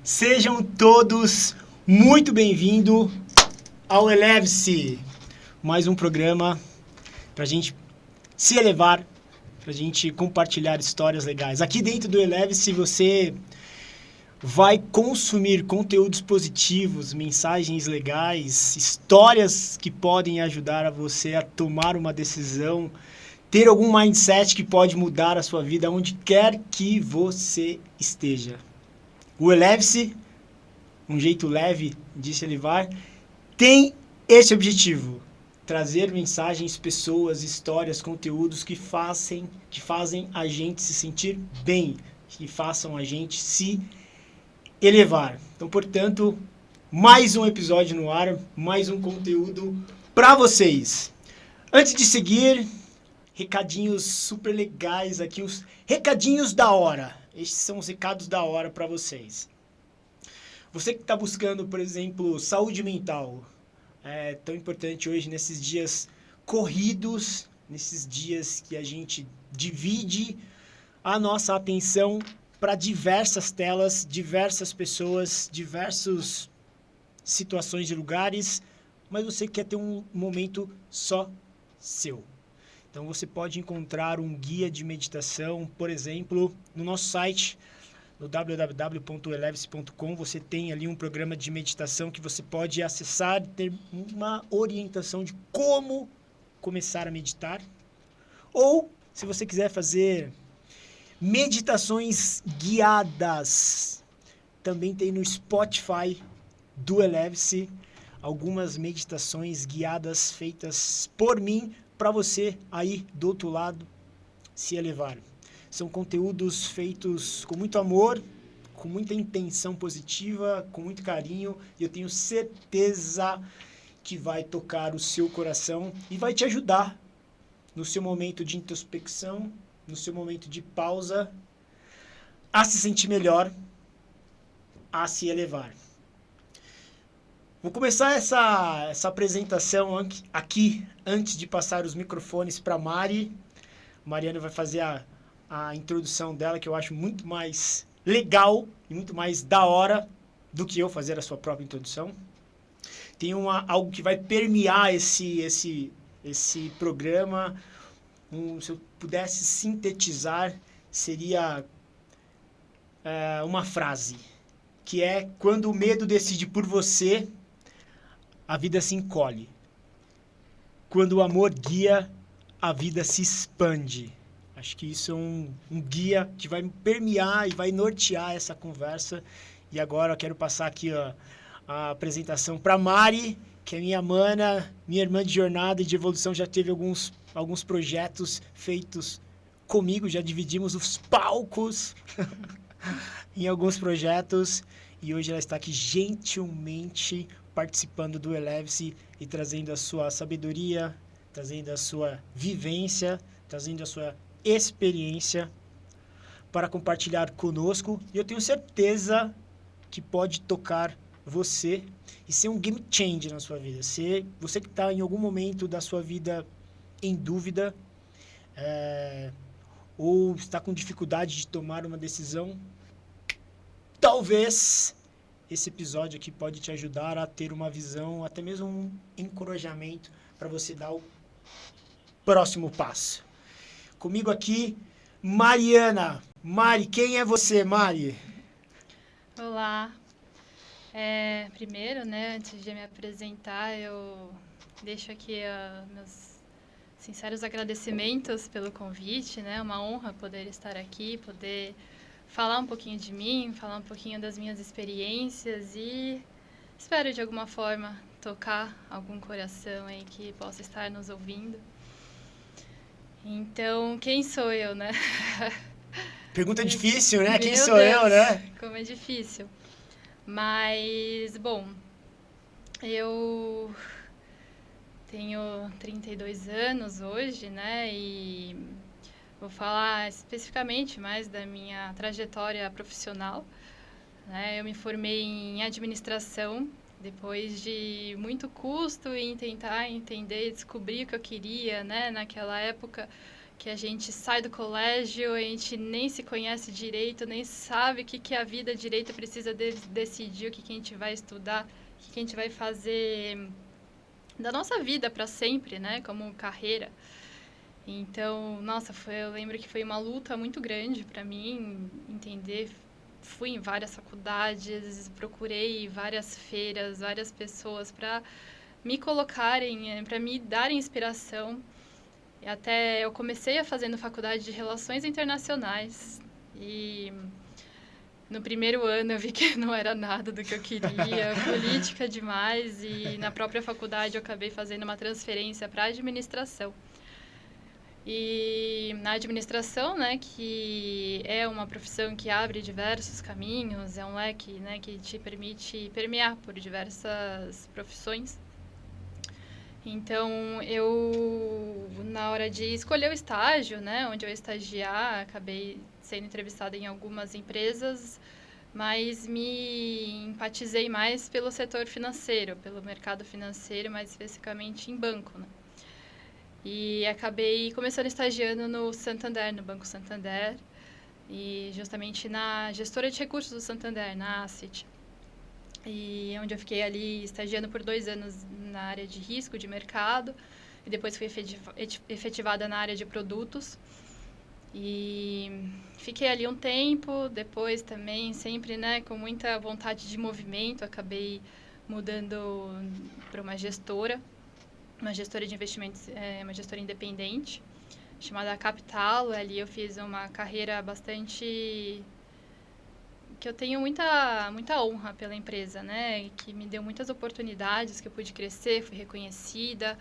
Sejam todos muito bem-vindos ao Eleve-se, mais um programa para a gente se elevar, para a gente compartilhar histórias legais. Aqui dentro do Eleve-se você vai consumir conteúdos positivos, mensagens legais, histórias que podem ajudar a você a tomar uma decisão, ter algum mindset que pode mudar a sua vida onde quer que você esteja. O Eleve-se, um jeito leve de se elevar, tem esse objetivo: trazer mensagens, pessoas, histórias, conteúdos que fazem a gente se sentir bem, que façam a gente se elevar. Então, portanto, mais um episódio no ar, mais um conteúdo para vocês. Antes de seguir, recadinhos super legais aqui, os recadinhos da hora. Estes são os recados da hora para vocês. Você que está buscando, por exemplo, saúde mental, é tão importante hoje nesses dias corridos, nesses dias que a gente divide a nossa atenção para diversas telas, diversas pessoas, diversas situações de lugares, mas você quer ter um momento só seu. Então você pode encontrar um guia de meditação, por exemplo, no nosso site, no www.eleve-se.com. Você tem ali um programa de meditação que você pode acessar e ter uma orientação de como começar a meditar. Ou, se você quiser fazer meditações guiadas, também tem no Spotify do Eleve-se algumas meditações guiadas feitas por mim para você aí do outro lado se elevar. São conteúdos feitos com muito amor, com muita intenção positiva, com muito carinho, e eu tenho certeza que vai tocar o seu coração e vai te ajudar no seu momento de introspecção, no seu momento de pausa, a se sentir melhor, a se elevar. Vou começar essa apresentação aqui, antes de passar os microfones para Mari. Mariana vai fazer a introdução dela, que eu acho muito mais legal e muito mais da hora do que eu fazer a sua própria introdução. Tem algo que vai permear esse programa. Se eu pudesse sintetizar, seria uma frase, que é: quando o medo decide por você, a vida se encolhe. Quando o amor guia, a vida se expande. Acho que isso é um guia que vai permear e vai nortear essa conversa. E agora eu quero passar aqui a apresentação para Mari, que é minha mana, minha irmã de jornada e de evolução. Já teve alguns projetos feitos comigo, já dividimos os palcos em alguns projetos. E hoje ela está aqui gentilmente participando do Eleve-se e trazendo a sua sabedoria, trazendo a sua vivência, trazendo a sua experiência para compartilhar conosco. E eu tenho certeza que pode tocar você e ser um game changer na sua vida. Você que está em algum momento da sua vida em dúvida, ou está com dificuldade de tomar uma decisão, talvez esse episódio aqui pode te ajudar a ter uma visão, até mesmo um encorajamento para você dar o próximo passo. Comigo aqui, Mariana. Mari, quem é você, Mari? Olá. Primeiro, antes de me apresentar, eu deixo aqui meus sinceros agradecimentos pelo convite, uma honra poder estar aqui, poder falar um pouquinho de mim, falar um pouquinho das minhas experiências e espero de alguma forma tocar algum coração aí que possa estar nos ouvindo. Então, quem sou eu, Pergunta difícil, né? Quem Meu sou Deus, eu, né? Como é difícil. Mas, bom, eu tenho 32 anos hoje, e vou falar especificamente mais da minha trajetória profissional. Eu me formei em administração depois de muito custo em tentar entender e descobrir o que eu queria, naquela época que a gente sai do colégio, a gente nem se conhece direito, nem sabe o que é a vida direito, precisa decidir o que a gente vai estudar, o que a gente vai fazer da nossa vida para sempre, né, como carreira. Então, nossa, eu lembro que foi uma luta muito grande para mim entender. Fui em várias faculdades, procurei várias feiras, várias pessoas para me colocarem, para me darem inspiração. E até eu comecei fazendo faculdade de Relações Internacionais e no primeiro ano eu vi que não era nada do que eu queria, política demais, e na própria faculdade eu acabei fazendo uma transferência para administração. E na administração, né, que é uma profissão que abre diversos caminhos, é um leque, né, que te permite permear por diversas profissões. Então, eu, na hora de escolher o estágio, né, onde eu ia estagiar, acabei sendo entrevistada em algumas empresas, mas me empatizei mais pelo setor financeiro, pelo mercado financeiro, mais especificamente em banco, né? E acabei começando estagiando no Santander, no Banco Santander, e justamente na gestora de recursos do Santander, na Asset. E onde eu fiquei ali estagiando por 2 anos na área de risco de mercado, e depois fui efetivada na área de produtos. E fiquei ali um tempo, depois também sempre, né, com muita vontade de movimento, acabei mudando para uma gestora de investimentos, uma gestora independente, chamada Capital. Ali eu fiz uma carreira bastante... que eu tenho muita honra pela empresa, né? Que me deu muitas oportunidades, que eu pude crescer, fui reconhecida,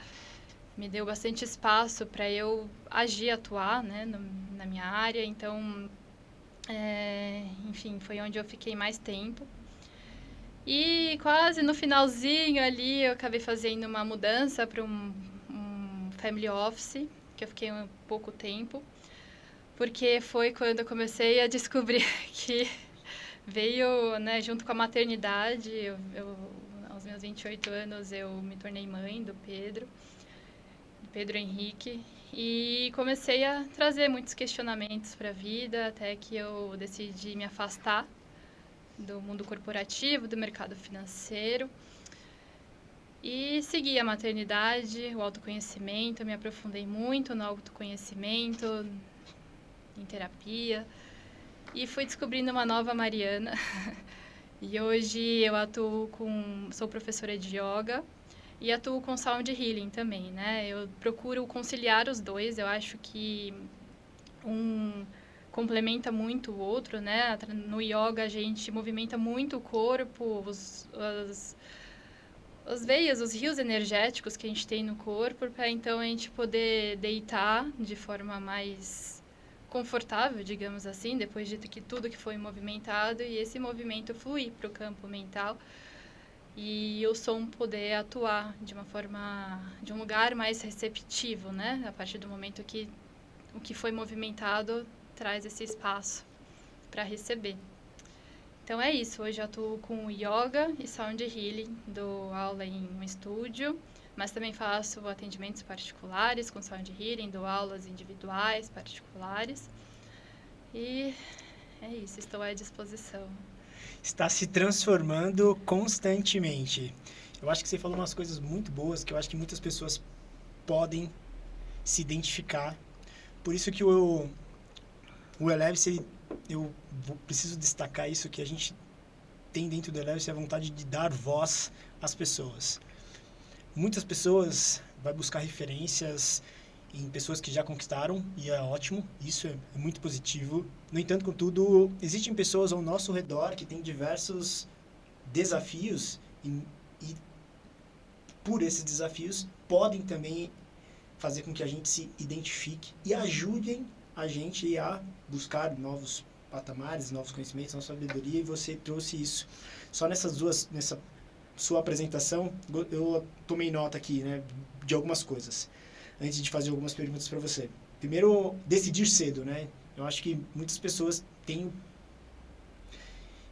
me deu bastante espaço para eu agir, atuar, né, na minha área. Então, enfim, foi onde eu fiquei mais tempo. E quase no finalzinho ali, eu acabei fazendo uma mudança para um family office, que eu fiquei um pouco tempo, porque foi quando eu comecei a descobrir que veio, né, junto com a maternidade. Aos meus 28 anos, eu me tornei mãe do Pedro Henrique, e comecei a trazer muitos questionamentos para a vida, até que eu decidi me afastar do mundo corporativo, do mercado financeiro, e segui a maternidade, o autoconhecimento. Eu me aprofundei muito no autoconhecimento, em terapia, e fui descobrindo uma nova Mariana. E hoje eu sou professora de yoga e atuo com sound healing também, né? Eu procuro conciliar os dois. Eu acho que um complementa muito o outro, né? No yoga a gente movimenta muito o corpo, as veias, os rios energéticos que a gente tem no corpo, para então a gente poder deitar de forma mais confortável, digamos assim, depois de tudo que foi movimentado, e esse movimento fluir para o campo mental e o som poder atuar de uma forma, de um lugar mais receptivo, né? A partir do momento que o que foi movimentado traz esse espaço para receber. Então é isso, hoje eu atuo com yoga e sound healing, dou aula em um estúdio, mas também faço atendimentos particulares com sound healing, dou aulas individuais, particulares. E é isso, estou à disposição. Está se transformando constantemente. Eu acho que você falou umas coisas muito boas, que eu acho que muitas pessoas podem se identificar. Por isso que o Eleve-se, eu preciso destacar isso, que a gente tem dentro do Eleve-se a vontade de dar voz às pessoas. Muitas pessoas vão buscar referências em pessoas que já conquistaram, e é ótimo, isso é muito positivo. No entanto, contudo, existem pessoas ao nosso redor que têm diversos desafios e por esses desafios podem também fazer com que a gente se identifique e ajudem a gente a buscar novos patamares, novos conhecimentos, nova sabedoria, e você trouxe isso. Só nessa sua apresentação, eu tomei nota aqui, né, de algumas coisas, antes de fazer algumas perguntas para você. Primeiro, decidir cedo, né? Eu acho que muitas pessoas têm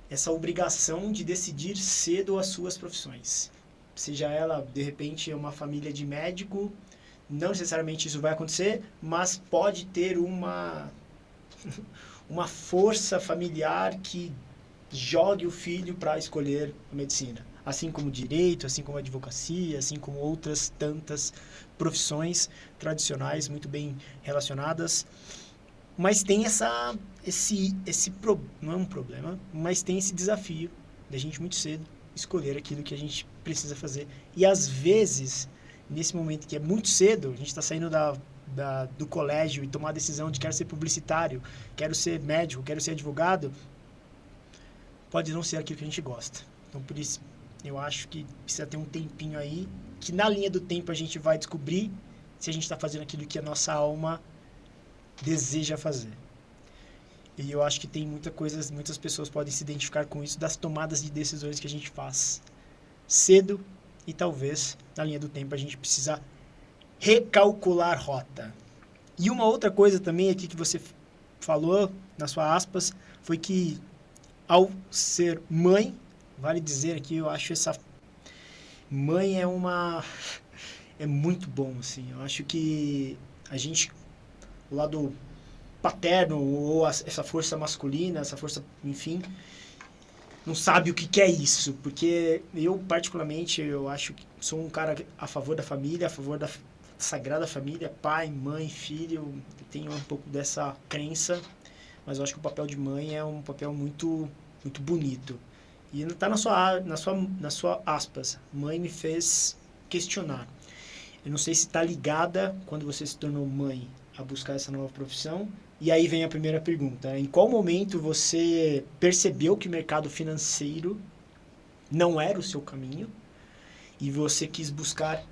essa obrigação de decidir cedo as suas profissões. Seja ela, de repente, uma família de médico, não necessariamente isso vai acontecer, mas pode ter uma força familiar que jogue o filho para escolher a medicina. Assim como direito, assim como advocacia, assim como outras tantas profissões tradicionais muito bem relacionadas. Mas tem não é um problema, mas tem esse desafio da gente muito cedo escolher aquilo que a gente precisa fazer. E às vezes, nesse momento que é muito cedo, a gente está saindo do colégio e tomar a decisão de quero ser publicitário, quero ser médico, quero ser advogado, pode não ser aquilo que a gente gosta. Então, por isso, eu acho que precisa ter um tempinho aí, que na linha do tempo a gente vai descobrir se a gente está fazendo aquilo que a nossa alma deseja fazer. E eu acho que tem muitas pessoas podem se identificar com isso, das tomadas de decisões que a gente faz cedo e talvez, na linha do tempo, a gente precisa recalcular rota. E uma outra coisa também aqui que você falou, nas suas aspas, foi que ao ser mãe, vale dizer aqui, eu acho mãe é muito bom, assim. Eu acho que o lado paterno, ou essa força masculina, essa força, enfim, não sabe o que é isso. Porque eu, particularmente, eu acho que sou um cara a favor da família, a favor da sagrada família, pai, mãe, filho. Eu tenho um pouco dessa crença, mas eu acho que o papel de mãe é um papel muito, muito bonito. E está na sua aspas. Mãe me fez questionar. Eu não sei se está ligada, quando você se tornou mãe, a buscar essa nova profissão. E aí vem a primeira pergunta. Em qual momento você percebeu que o mercado financeiro não era o seu caminho e você quis buscar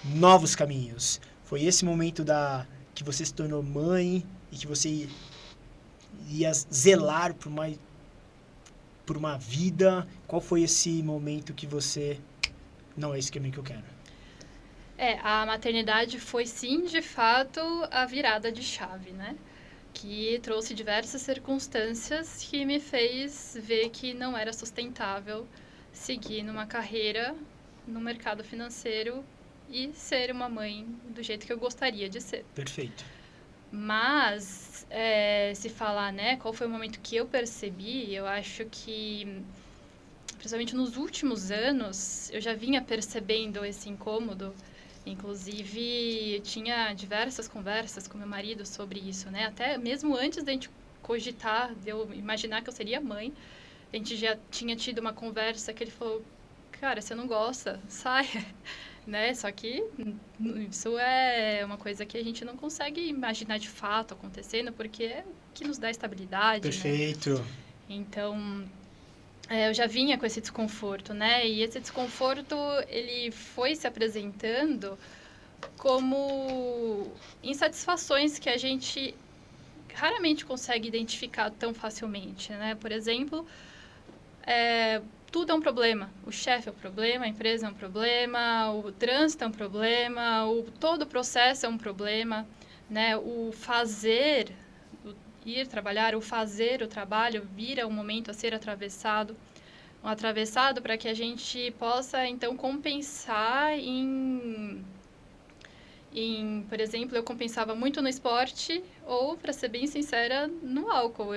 novos caminhos? Foi esse momento que você se tornou mãe e que você ia zelar por uma vida? Qual foi esse momento que você... Não é esse caminho que eu quero? A maternidade foi sim, de fato, a virada de chave, né? Que trouxe diversas circunstâncias que me fez ver que não era sustentável seguir numa carreira no mercado financeiro e ser uma mãe do jeito que eu gostaria de ser. Perfeito. Mas, se falar, né, qual foi o momento que eu percebi, eu acho que, principalmente nos últimos anos, eu já vinha percebendo esse incômodo. Inclusive, eu tinha diversas conversas com meu marido sobre isso, né? Até mesmo antes da gente cogitar, de eu imaginar que eu seria mãe, a gente já tinha tido uma conversa que ele falou, cara, você não gosta, sai, né? Só que isso é uma coisa que a gente não consegue imaginar de fato acontecendo, porque é o que nos dá estabilidade, Perfeito. né? Então, eu já vinha com esse desconforto, né? E esse desconforto, ele foi se apresentando como insatisfações que a gente raramente consegue identificar tão facilmente, né? Por exemplo, tudo é um problema. O chefe é um problema, a empresa é um problema, o trânsito é um problema, todo o processo é um problema, né? O fazer... ir trabalhar, o fazer o trabalho vira um momento a ser atravessado para que a gente possa, então, compensar por exemplo, eu compensava muito no esporte ou, para ser bem sincera, no álcool.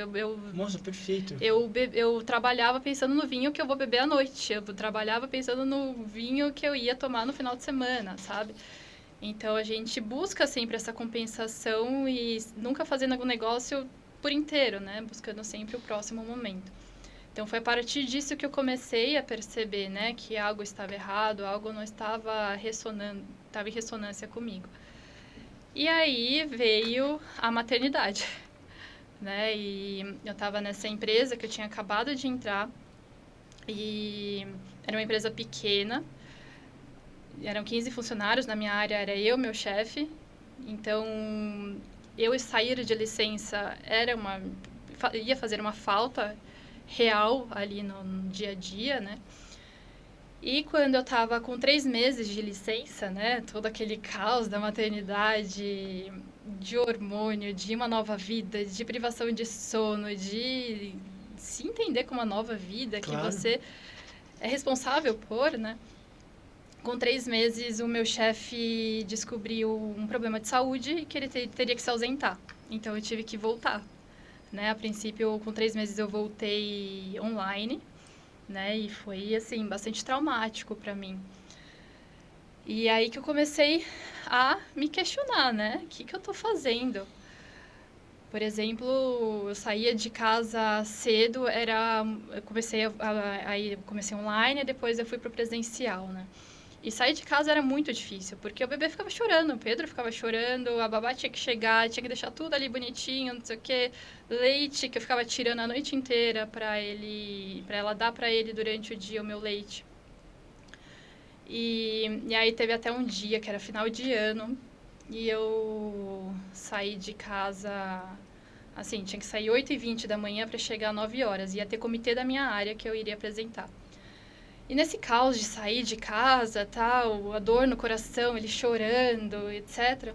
Nossa, perfeito. Eu trabalhava pensando no vinho que eu vou beber à noite. Eu trabalhava pensando no vinho que eu ia tomar no final de semana, sabe? Então, a gente busca sempre essa compensação e nunca fazendo algum negócio por inteiro, né? Buscando sempre o próximo momento. Então, foi a partir disso que eu comecei a perceber, né? Que algo estava errado, algo não estava estava em ressonância comigo. E aí veio a maternidade, né? E eu estava nessa empresa que eu tinha acabado de entrar e era uma empresa pequena. Eram 15 funcionários, na minha área era eu, meu chefe. Então, eu sair de licença ia fazer uma falta real ali no dia a dia, né? E quando eu estava com 3 meses de licença, né? Todo aquele caos da maternidade, de hormônio, de uma nova vida, de privação de sono, de se entender como uma nova vida, claro, que você é responsável por, né? Com 3 meses, o meu chefe descobriu um problema de saúde e que ele teria que se ausentar. Então, eu tive que voltar. Né? A princípio, com 3 meses, eu voltei online, né? E foi, assim, bastante traumático para mim. E aí que eu comecei a me questionar, né? O que eu tô fazendo? Por exemplo, eu saía de casa cedo, eu comecei online, e depois eu fui pro presencial, né? E sair de casa era muito difícil, porque o bebê ficava chorando, o Pedro ficava chorando, a babá tinha que chegar, tinha que deixar tudo ali bonitinho, não sei o quê. Leite, que eu ficava tirando a noite inteira para ela dar para ele durante o dia o meu leite. E aí teve até um dia, que era final de ano, e eu saí de casa, assim, tinha que sair 8h20 da manhã para chegar às 9 horas. Ia ter comitê da minha área que eu iria apresentar. E nesse caos de sair de casa, tal, a dor no coração, ele chorando, etc.,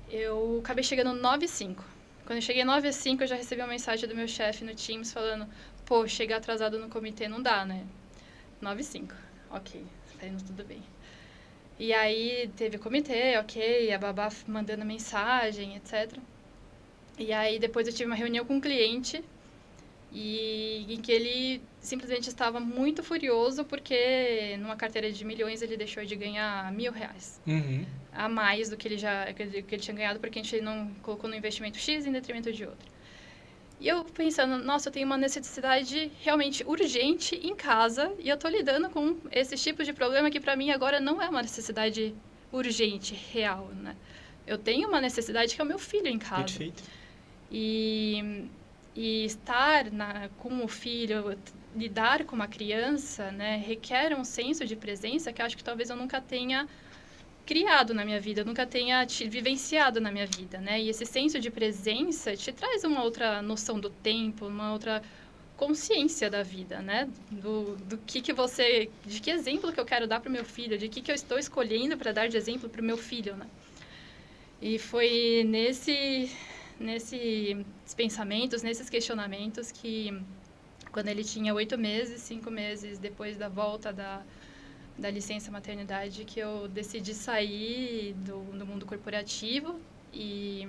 eu acabei chegando 9h05. Quando eu cheguei 9h05, eu já recebi uma mensagem do meu chefe no Teams falando: pô, chegar atrasado no comitê não dá, né? 9h05. Ok, tá indo tudo bem. E aí teve o comitê, ok, a babá mandando mensagem, etc. E aí depois eu tive uma reunião com um cliente em que ele simplesmente estava muito furioso porque numa carteira de milhões ele deixou de ganhar R$ 1.000. Uhum. A mais do que ele tinha ganhado, porque a gente não colocou no investimento X em detrimento de outro. E eu pensando, nossa, eu tenho uma necessidade realmente urgente em casa e eu tô lidando com esses tipos de problema que para mim agora não é uma necessidade urgente, real, né? Eu tenho uma necessidade que é o meu filho em casa. Perfeito. E estar com o filho, lidar com uma criança, né, requer um senso de presença que eu acho que talvez eu nunca tenha criado na minha vida, eu nunca tenha vivenciado na minha vida, né? E esse senso de presença te traz uma outra noção do tempo, uma outra consciência da vida, né? Do que você, de que exemplo que eu quero dar para o meu filho, de que eu estou escolhendo para dar de exemplo para o meu filho, né? E foi nesses pensamentos, nesses questionamentos que, quando ele tinha 8 meses, 5 meses depois da volta da licença maternidade, que eu decidi sair do mundo corporativo e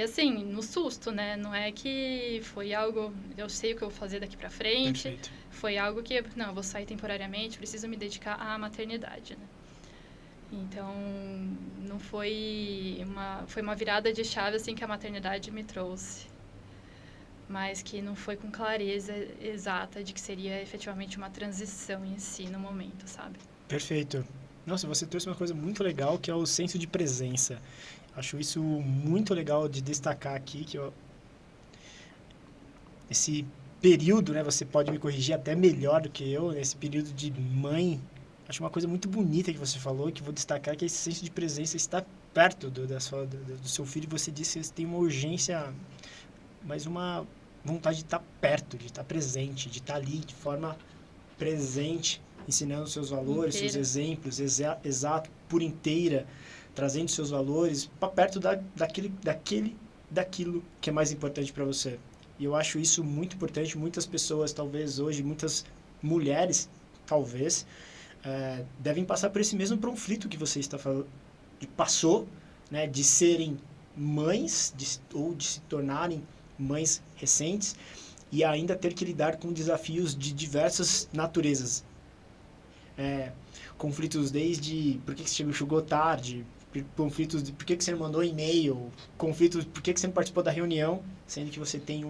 assim, no susto, né? Não é que foi algo, eu sei o que eu vou fazer daqui pra frente. Perfeito. Foi algo que, não, eu vou sair temporariamente, preciso me dedicar à maternidade, né? Então, não foi uma virada de chave assim que a maternidade me trouxe, mas que não foi com clareza exata de que seria efetivamente uma transição em si no momento, sabe? Perfeito. Nossa, você trouxe uma coisa muito legal, que é o senso de presença. Acho isso muito legal de destacar aqui, esse período, né, você pode me corrigir até melhor do que eu, nesse período de mãe. Acho uma coisa muito bonita que você falou, que vou destacar, que esse senso de presença está perto do seu filho. Você disse que você tem uma urgência, mas uma vontade de estar perto, de estar presente, de estar ali de forma presente, ensinando seus valores, seus exemplos, exato, por inteira, trazendo seus valores para perto daquilo que é mais importante para você. E eu acho isso muito importante. Muitas pessoas, talvez hoje, muitas mulheres, talvez, devem passar por esse mesmo conflito que você está falando, passou, né, de serem mães ou de se tornarem mães recentes e ainda ter que lidar com desafios de diversas naturezas. Conflitos desde por que você chegou tarde, conflitos de por que você não mandou e-mail, conflitos por que você não participou da reunião, sendo que você tem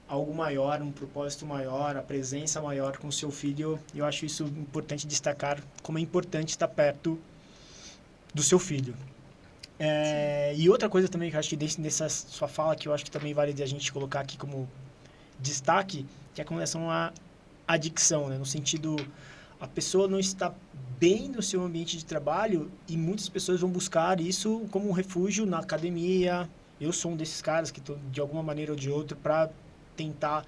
algo maior, um propósito maior, a presença maior com o seu filho. Eu acho isso importante destacar, como é importante estar perto do seu filho. E outra coisa também que eu acho que nessa sua fala, que eu acho que também vale a gente colocar aqui como destaque, que é com relação à adicção, né? No sentido, a pessoa não está bem no seu ambiente de trabalho e muitas pessoas vão buscar isso como um refúgio na academia. Eu sou um desses caras que estou, de alguma maneira ou de outra, para tentar,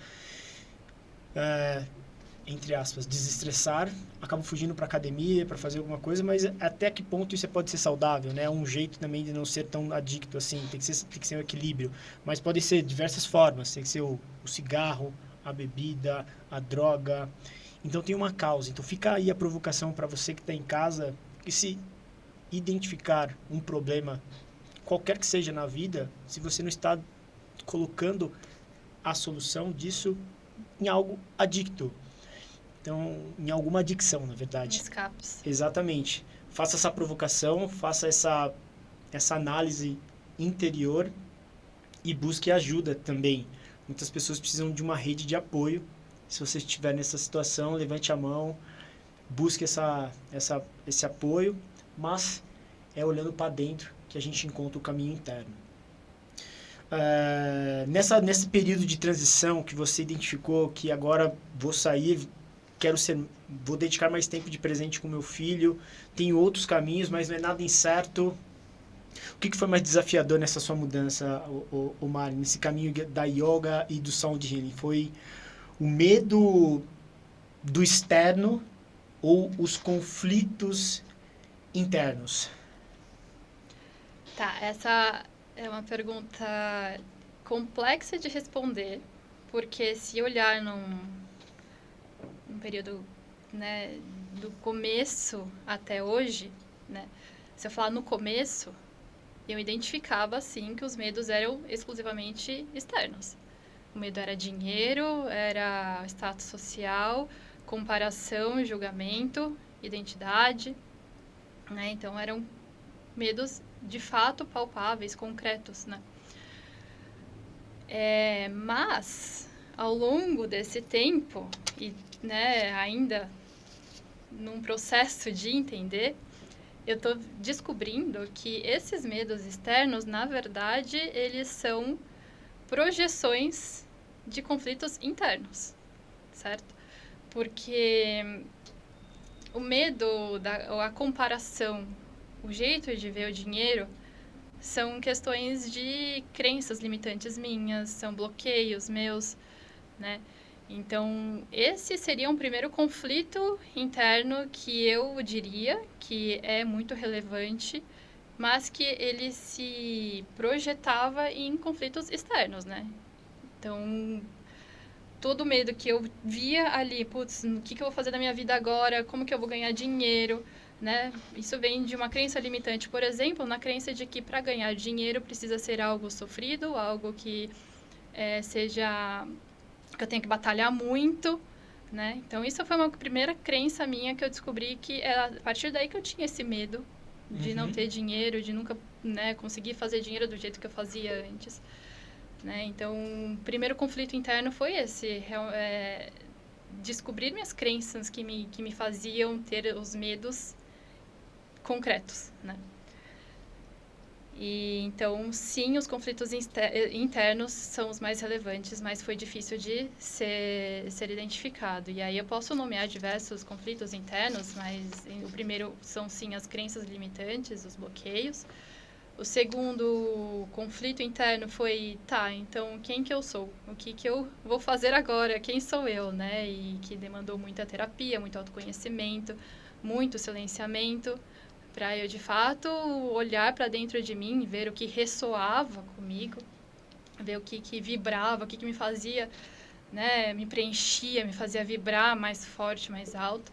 entre aspas, desestressar, acabo fugindo para academia para fazer alguma coisa, mas até que ponto isso pode ser saudável, né? Um jeito também de não ser tão adicto assim, tem que ser um equilíbrio, mas pode ser diversas formas, tem que ser o cigarro, a bebida, a droga, Então tem uma causa. Então fica aí a provocação para você que está em casa, que se identificar um problema, qualquer que seja na vida, se você não está colocando a solução disso em algo adicto. Então, em alguma adicção, na verdade. Escapes. Exatamente. Faça essa provocação, faça essa análise interior e busque ajuda também. Muitas pessoas precisam de uma rede de apoio. Se você estiver nessa situação, levante a mão, busque esse apoio, mas é olhando para dentro que a gente encontra o caminho interno. Nesse período de transição que você identificou que agora vou sair, vou dedicar mais tempo de presente com meu filho, tenho outros caminhos, mas não é nada incerto. O que foi mais desafiador nessa sua mudança, Mari, nesse caminho da yoga e do sound healing? Foi o medo do externo ou os conflitos internos? Tá, essa é uma pergunta complexa de responder, porque se olhar num período, né, do começo até hoje, né, se eu falar no começo, eu identificava, sim, que os medos eram exclusivamente externos. O medo era dinheiro, era status social, comparação, julgamento, identidade, né? Então, eram medos, de fato, palpáveis, concretos, né? Mas, ao longo desse tempo, e, né, ainda num processo de entender, eu estou descobrindo que esses medos externos, na verdade, eles são projeções de conflitos internos, certo? Porque o medo, a comparação, o jeito de ver o dinheiro são questões de crenças limitantes minhas, são bloqueios meus, né? Então, esse seria um primeiro conflito interno que eu diria que é muito relevante, mas que ele se projetava em conflitos externos, né? Então, todo medo que eu via ali, putz, o que eu vou fazer da minha vida agora? Como que eu vou ganhar dinheiro? Né? Isso vem de uma crença limitante, por exemplo, na crença de que para ganhar dinheiro precisa ser algo sofrido, algo que seja... que eu tenho que batalhar muito, né? Então, isso foi uma primeira crença minha que eu descobri que era a partir daí que eu tinha esse medo de não ter dinheiro, de nunca, né, conseguir fazer dinheiro do jeito que eu fazia antes. Né? Então, o primeiro conflito interno foi esse, descobrir minhas crenças que me faziam ter os medos concretos, né? E, então, sim, os conflitos internos são os mais relevantes, mas foi difícil de ser identificado. E aí eu posso nomear diversos conflitos internos, mas o primeiro são, sim, as crenças limitantes, os bloqueios. O segundo conflito interno foi, tá, então quem que eu sou? O que eu vou fazer agora? Quem sou eu, né? E que demandou muita terapia, muito autoconhecimento, muito silenciamento, para eu, de fato, olhar para dentro de mim, ver o que ressoava comigo, ver o que vibrava, o que me fazia, né, me preenchia, me fazia vibrar mais forte, mais alto.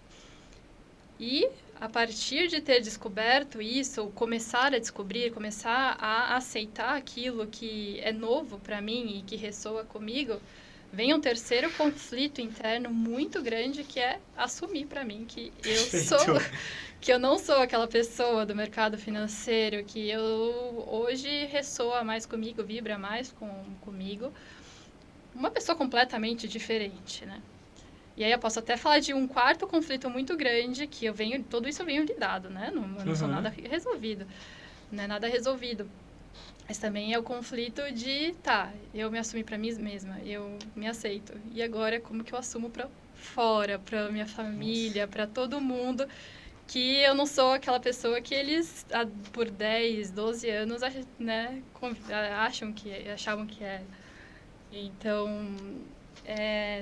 E a partir de ter descoberto isso, ou começar a descobrir, começar a aceitar aquilo que é novo para mim e que ressoa comigo, vem um terceiro conflito interno muito grande, que é assumir para mim que eu não sou aquela pessoa do mercado financeiro, que eu hoje ressoa mais comigo, vibra mais comigo, uma pessoa completamente diferente, né? E aí eu posso até falar de um quarto conflito muito grande, que tudo isso eu venho lidado, né? Eu não sou nada resolvido, não é nada resolvido. Mas também é o conflito de, eu me assumi para mim mesma, eu me aceito. E agora como que eu assumo para fora, para minha família, para todo mundo, que eu não sou aquela pessoa que eles, por 10, 12 anos, né, achavam que é. Então,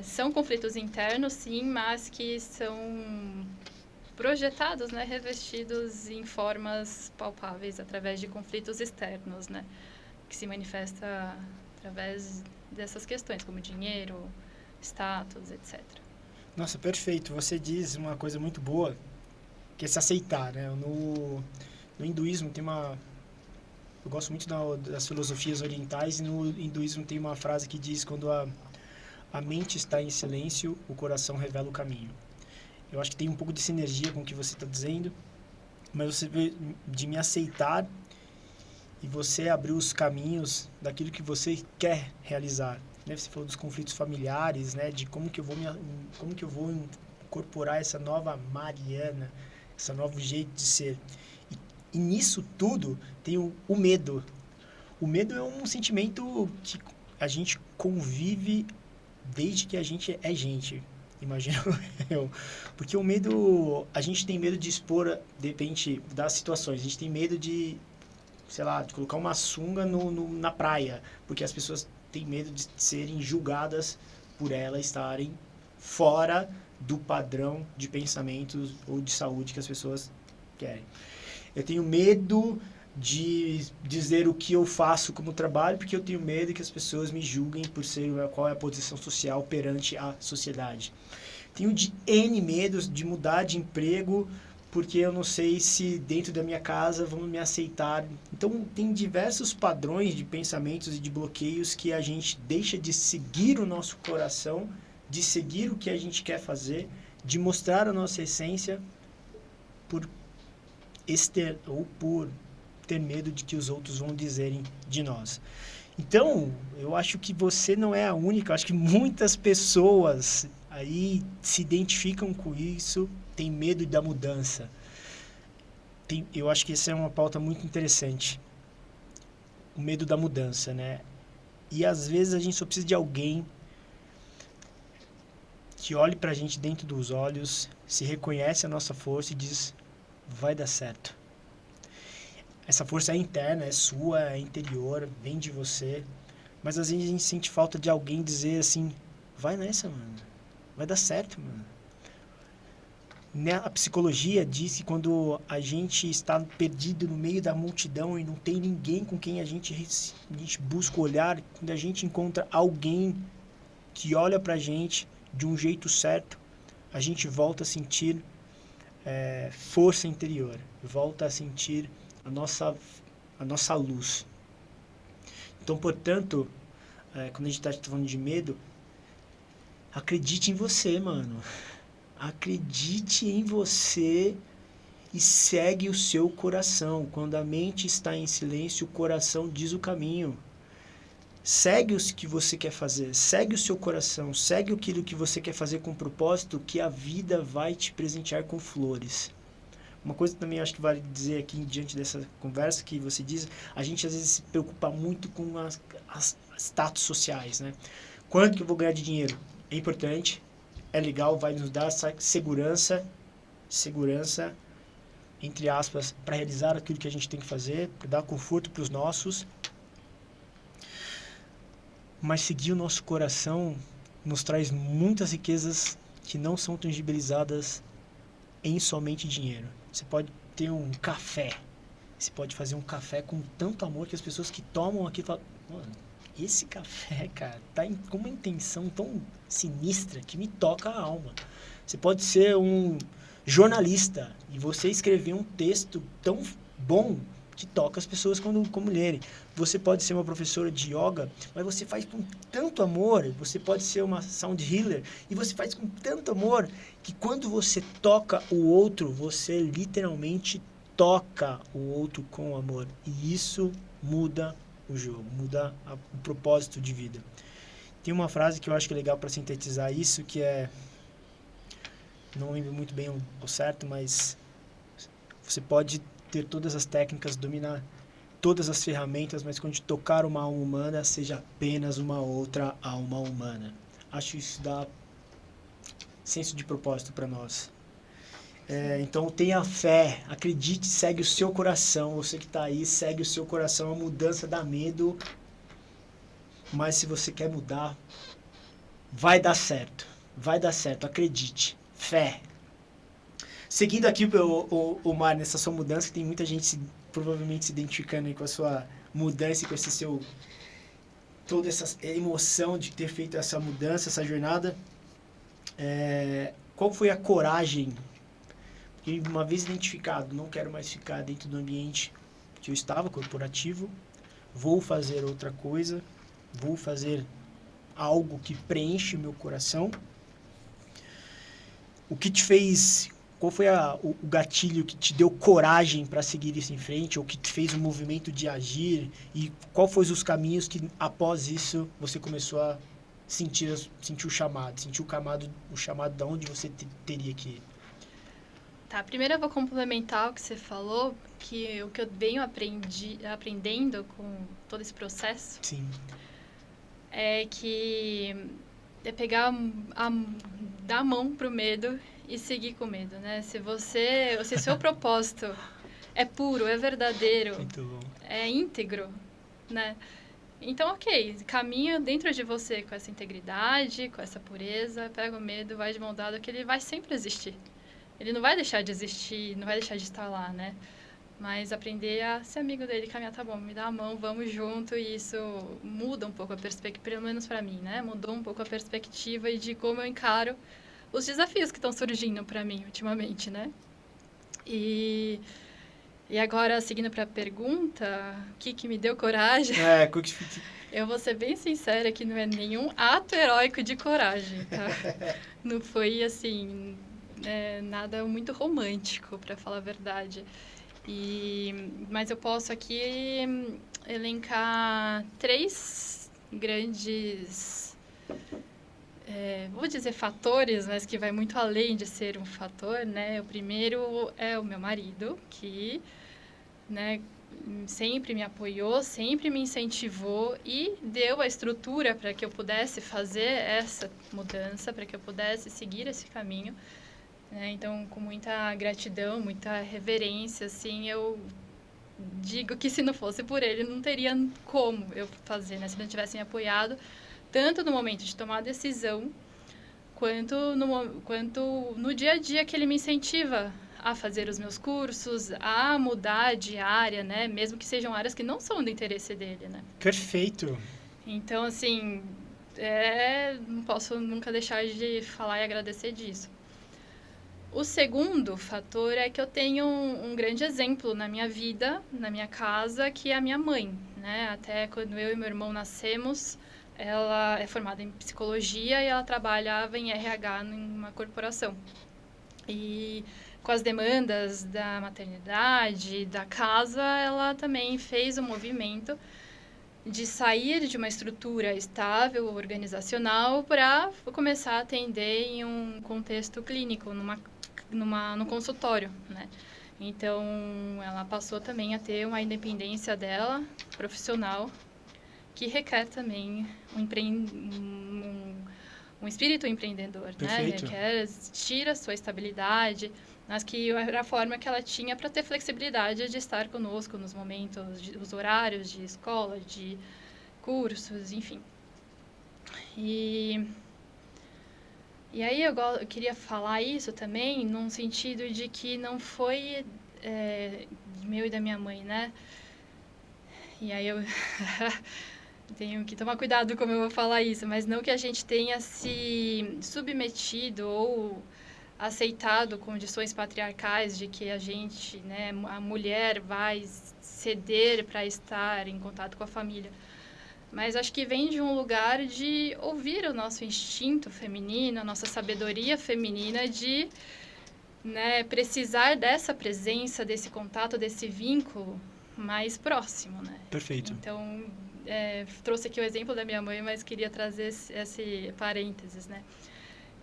são conflitos internos, sim, mas que são projetados, né, revestidos em formas palpáveis através de conflitos externos, né, que se manifesta através dessas questões, como dinheiro, status, etc. Nossa, perfeito. Você diz uma coisa muito boa, que é se aceitar, né? No hinduísmo tem uma... Eu gosto muito das filosofias orientais, e no hinduísmo tem uma frase que diz: quando a mente está em silêncio, o coração revela o caminho. Eu acho que tem um pouco de sinergia com o que você está dizendo, mas você vê de me aceitar e você abrir os caminhos daquilo que você quer realizar. Né? Você falou dos conflitos familiares, né? De como que eu vou incorporar essa nova Mariana, esse novo jeito de ser. E nisso tudo tem o medo. O medo é um sentimento que a gente convive desde que a gente é gente. Imagino eu. Porque o medo, a gente tem medo de expor, de repente, das situações. A gente tem medo de, sei lá, de colocar uma sunga na praia. Porque as pessoas têm medo de serem julgadas por elas estarem fora do padrão de pensamentos ou de saúde que as pessoas querem. Eu tenho medo de dizer o que eu faço como trabalho, porque eu tenho medo que as pessoas me julguem por ser qual é a posição social perante a sociedade. Tenho de N medos de mudar de emprego, porque eu não sei se dentro da minha casa vão me aceitar. Então, tem diversos padrões de pensamentos e de bloqueios que a gente deixa de seguir o nosso coração, de seguir o que a gente quer fazer, de mostrar a nossa essência por ter medo de que os outros vão dizerem de nós. Então, eu acho que você não é a única, eu acho que muitas pessoas aí se identificam com isso, têm medo da mudança. Eu acho que essa é uma pauta muito interessante. O medo da mudança, né? E às vezes a gente só precisa de alguém que olhe pra gente dentro dos olhos, se reconhece a nossa força e diz: vai dar certo. Essa força é interna, é sua, é interior, vem de você. Mas às vezes a gente sente falta de alguém dizer assim: vai nessa, mano. Vai dar certo, mano. A psicologia diz que quando a gente está perdido no meio da multidão e não tem ninguém com quem a gente busca olhar, quando a gente encontra alguém que olha pra gente de um jeito certo, a gente volta a sentir força interior, volta a sentir a nossa luz. Então, portanto, quando a gente está falando de medo, acredite em você, mano. Acredite em você e segue o seu coração. Quando a mente está em silêncio, o coração diz o caminho. Segue o que você quer fazer, segue o seu coração, segue aquilo que você quer fazer com propósito, que a vida vai te presentear com flores. Uma coisa também acho que vale dizer aqui diante dessa conversa que você diz, a gente às vezes se preocupa muito com as status sociais, né? Quanto que eu vou ganhar de dinheiro? É importante, é legal, vai nos dar essa segurança, entre aspas, para realizar aquilo que a gente tem que fazer, para dar conforto para os nossos. Mas seguir o nosso coração nos traz muitas riquezas que não são tangibilizadas em somente dinheiro. Você pode ter um café, você pode fazer um café com tanto amor que as pessoas que tomam aquilo falam: mano, esse café, cara, tá com uma intenção tão sinistra que me toca a alma. Você pode ser um jornalista e você escrever um texto tão bom que toca as pessoas como lerem. Você pode ser uma professora de yoga, mas você faz com tanto amor. Você pode ser uma sound healer e você faz com tanto amor que quando você toca o outro, você literalmente toca o outro com amor. E isso muda o jogo, muda o propósito de vida. Tem uma frase que eu acho que é legal para sintetizar isso, que é... Não lembro muito bem o certo, mas você pode ter todas as técnicas, dominar todas as ferramentas, mas quando tocar uma alma humana, seja apenas uma outra alma humana. Acho que isso dá senso de propósito para nós. Então tenha fé, acredite, segue o seu coração. Você que está aí, segue o seu coração. A mudança dá medo, mas se você quer mudar, vai dar certo. Vai dar certo, acredite. Fé. Seguindo aqui o Mar, nessa sua mudança, tem muita gente provavelmente se identificando aí com a sua mudança e com esse seu... toda essa emoção de ter feito essa mudança, essa jornada. Qual foi a coragem? Porque uma vez identificado, não quero mais ficar dentro do ambiente que eu estava, corporativo, vou fazer outra coisa, vou fazer algo que preenche meu coração. O que te fez... Qual foi o gatilho que te deu coragem para seguir isso em frente, ou que te fez o movimento de agir? E qual foram os caminhos que, após isso, você começou a sentir o chamado? Sentir o chamado de onde você teria que ir? Tá, primeiro eu vou complementar o que você falou, que o que eu venho aprendendo com todo esse processo. Sim. É que é pegar dar a mão pro medo e seguir com medo, né? Se o seu propósito é puro, é verdadeiro, Muito bom. É íntegro, né? Então, ok, caminha dentro de você com essa integridade, com essa pureza, pega o medo, vai de mão dada, que ele vai sempre existir. Ele não vai deixar de existir, não vai deixar de estar lá, né? Mas aprender a ser amigo dele, caminhar, tá bom, me dá a mão, vamos junto, e isso muda um pouco a perspectiva, pelo menos para mim, né? Mudou um pouco a perspectiva e de como eu encaro os desafios que estão surgindo para mim ultimamente, né? E agora, seguindo para a pergunta, o que me deu coragem? Eu vou ser bem sincera que não é nenhum ato heróico de coragem, tá? Não foi, assim, nada muito romântico, para falar a verdade. Mas eu posso aqui elencar 3 grandes, vou dizer fatores, mas que vai muito além de ser um fator, né? O primeiro é o meu marido, que, né, sempre me apoiou, sempre me incentivou e deu a estrutura para que eu pudesse fazer essa mudança, para que eu pudesse seguir esse caminho. Então, com muita gratidão, muita reverência, assim, eu digo que se não fosse por ele, não teria como eu fazer, né? Se ele não tivesse me apoiado, tanto no momento de tomar a decisão, quanto no dia a dia que ele me incentiva a fazer os meus cursos, a mudar de área, né? Mesmo que sejam áreas que não são do interesse dele, né? Perfeito! Então, assim, não posso nunca deixar de falar e agradecer disso. O segundo fator é que eu tenho um grande exemplo na minha vida, na minha casa, que é a minha mãe, né? Até quando eu e meu irmão nascemos, ela é formada em psicologia e ela trabalhava em RH numa corporação. E com as demandas da maternidade, da casa, ela também fez um movimento de sair de uma estrutura estável, organizacional, para começar a atender em um contexto clínico, no consultório, né? Então, ela passou também a ter uma independência dela, profissional, que requer também um espírito empreendedor, Perfeito. né? Requer tira a sua estabilidade, mas que era a forma que ela tinha para ter flexibilidade de estar conosco nos momentos, os horários de escola, de cursos, enfim. E aí eu queria falar isso também num sentido de que não foi meu e da minha mãe, né? E aí eu tenho que tomar cuidado como eu vou falar isso, mas não que a gente tenha se submetido ou aceitado condições patriarcais de que a gente, né, a mulher vai ceder para estar em contato com a família. Mas acho que vem de um lugar de ouvir o nosso instinto feminino, a nossa sabedoria feminina de, né, precisar dessa presença, desse contato, desse vínculo mais próximo, né? Perfeito. Então, trouxe aqui o exemplo da minha mãe, mas queria trazer esse parênteses, né?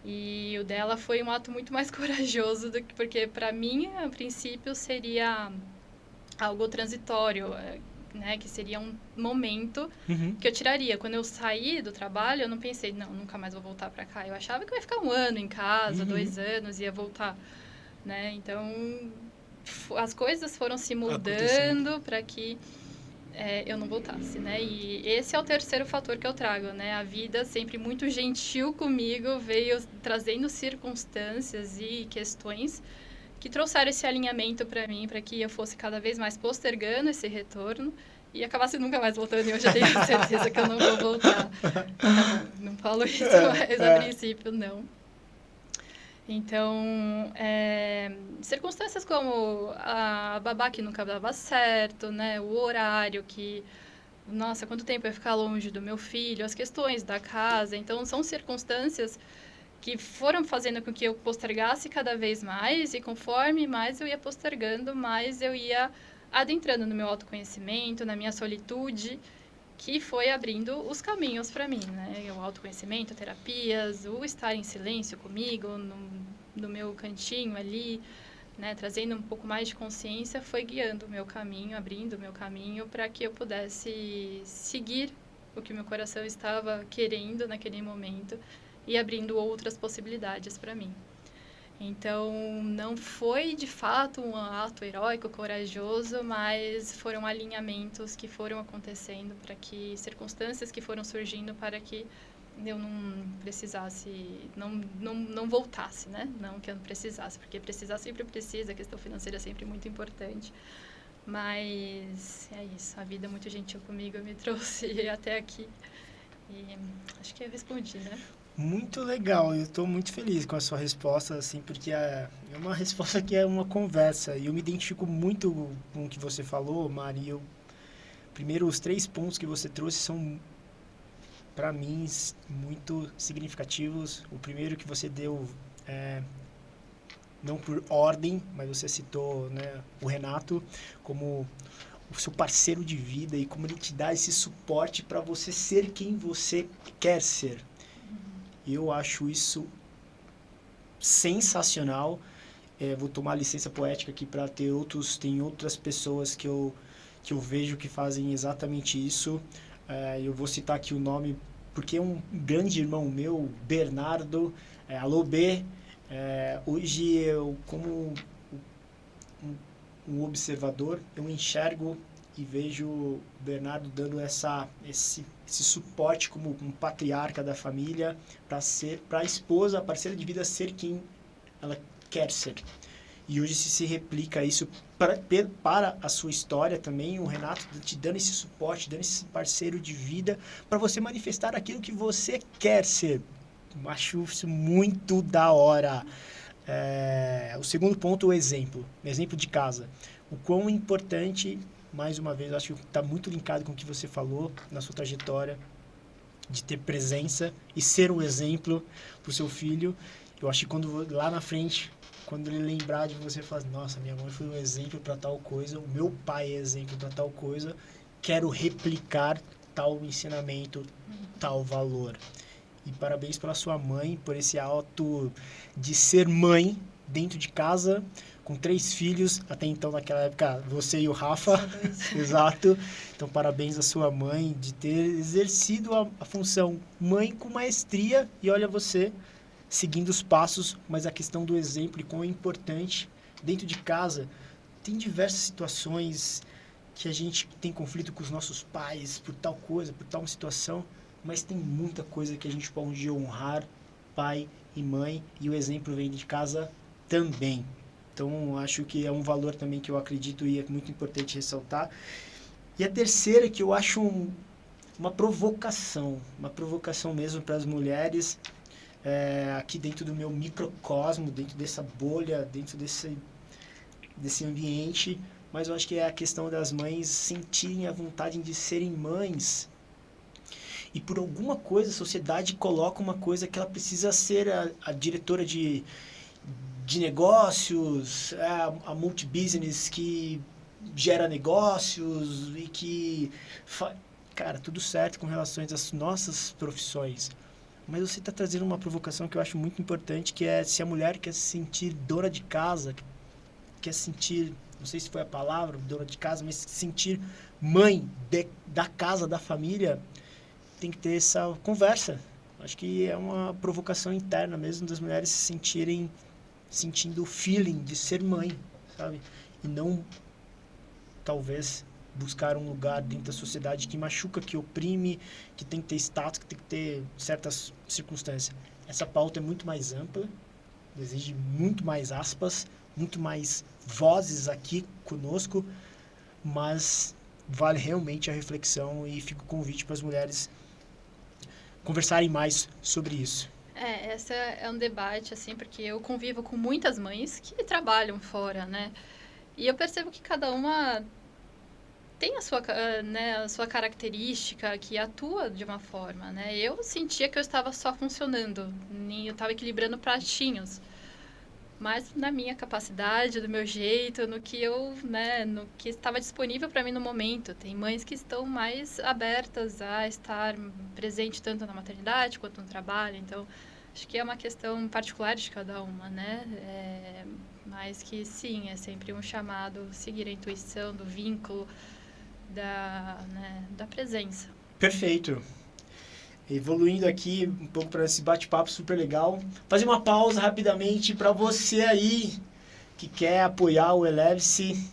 E o dela foi um ato muito mais corajoso do que... Porque, para mim, a princípio, seria algo transitório, né, que seria um momento que eu tiraria. Quando eu saí do trabalho, eu não pensei, não, nunca mais vou voltar para cá. Eu achava que eu ia ficar 1 ano em casa, 2 anos, ia voltar, né? Então, as coisas foram se mudando para que eu não voltasse, né? E esse é o terceiro fator que eu trago, né? A vida sempre muito gentil comigo, veio trazendo circunstâncias e questões que trouxeram esse alinhamento para mim, para que eu fosse cada vez mais postergando esse retorno e acabasse nunca mais voltando. E eu já tenho certeza que eu não vou voltar. Tá bom, não falo isso, mas a princípio não. Então, circunstâncias como a babá que nunca dava certo, né? O horário que, nossa, quanto tempo eu ia ficar longe do meu filho, as questões da casa. Então, são circunstâncias que foram fazendo com que eu postergasse cada vez mais, e conforme mais eu ia postergando, mais eu ia adentrando no meu autoconhecimento, na minha solitude, que foi abrindo os caminhos para mim, né? O autoconhecimento, terapias, o estar em silêncio comigo, no meu cantinho ali, né? Trazendo um pouco mais de consciência, foi guiando o meu caminho, abrindo o meu caminho para que eu pudesse seguir o que o meu coração estava querendo naquele momento e abrindo outras possibilidades para mim. Então, não foi de fato um ato heróico, corajoso, mas foram alinhamentos que foram acontecendo para que circunstâncias que foram surgindo para que eu não precisasse, não voltasse, né? Não que eu não precisasse, porque precisar sempre precisa, a questão financeira é sempre muito importante. Mas é isso, a vida é muito gentil comigo, me trouxe até aqui. E acho que eu respondi, né? Muito legal, eu estou muito feliz com a sua resposta, assim, porque é uma resposta que é uma conversa, e eu me identifico muito com o que você falou, Mari. Primeiro, os 3 pontos que você trouxe são, para mim, muito significativos. O primeiro que você deu, não por ordem, mas você citou, né, o Renato como o seu parceiro de vida e como ele te dá esse suporte para você ser quem você quer ser. Eu acho isso sensacional. Vou tomar licença poética aqui para tem outras pessoas que eu vejo que fazem exatamente isso. Eu vou citar aqui o nome porque é um grande irmão meu, Bernardo. Alô, B. Hoje eu, como um observador, eu enxergo e vejo o Bernardo dando esse suporte como um patriarca da família para a esposa, a parceira de vida, ser quem ela quer ser. E hoje se replica isso para a sua história também, o Renato te dando esse suporte, dando esse parceiro de vida para você manifestar aquilo que você quer ser. Acho isso muito da hora. O segundo ponto, o exemplo de casa. O quão importante, mais uma vez, acho que está muito linkado com o que você falou na sua trajetória, de ter presença e ser um exemplo para o seu filho. Eu acho que quando lá na frente, quando ele lembrar de você, fala, nossa, minha mãe foi um exemplo para tal coisa, o meu pai é exemplo para tal coisa, quero replicar tal ensinamento, tal valor. E parabéns pela sua mãe, por esse ato de ser mãe dentro de casa, com 3 filhos, até então naquela época, você e o Rafa. Exato. Então, parabéns à sua mãe de ter exercido a função mãe com maestria, e olha você, seguindo os passos, mas a questão do exemplo e como é importante dentro de casa. Tem diversas situações que a gente tem conflito com os nossos pais por tal coisa, por tal situação, mas tem muita coisa que a gente pode honrar pai e mãe, e o exemplo vem de casa também. Então, acho que é um valor também que eu acredito e é muito importante ressaltar. E a terceira, que eu acho uma provocação mesmo para as mulheres, aqui dentro do meu microcosmo, dentro dessa bolha, dentro desse ambiente, mas eu acho que é a questão das mães sentirem a vontade de serem mães. E por alguma coisa a sociedade coloca uma coisa que ela precisa ser a diretora de negócios, a multibusiness que gera negócios e que... Cara, tudo certo com relação às nossas profissões. Mas você está trazendo uma provocação que eu acho muito importante, que é se a mulher quer se sentir dona de casa, quer sentir, não sei se foi a palavra, dona de casa, mas sentir mãe da casa, da família, tem que ter essa conversa. Acho que é uma provocação interna mesmo das mulheres se sentindo o feeling de ser mãe, sabe? E não, talvez, buscar um lugar dentro da sociedade que machuca, que oprime, que tem que ter status, que tem que ter certas circunstâncias. Essa pauta é muito mais ampla, exige muito mais aspas, muito mais vozes aqui conosco, mas vale realmente a reflexão, e fica o convite para as mulheres conversarem mais sobre isso. Esse é um debate, assim, porque eu convivo com muitas mães que trabalham fora, né? E eu percebo que cada uma tem a sua característica, que atua de uma forma, né? Eu sentia que eu estava só funcionando, eu estava equilibrando pratinhos, mas na minha capacidade, do meu jeito, no que no que estava disponível para mim no momento. Tem mães que estão mais abertas a estar presente tanto na maternidade quanto no trabalho, então acho que é uma questão particular de cada uma, né? Mas que sim, é sempre um chamado seguir a intuição do vínculo, da presença. Perfeito. Evoluindo aqui um pouco para esse bate-papo super legal. Fazer uma pausa rapidamente para você aí que quer apoiar o Eleve-se.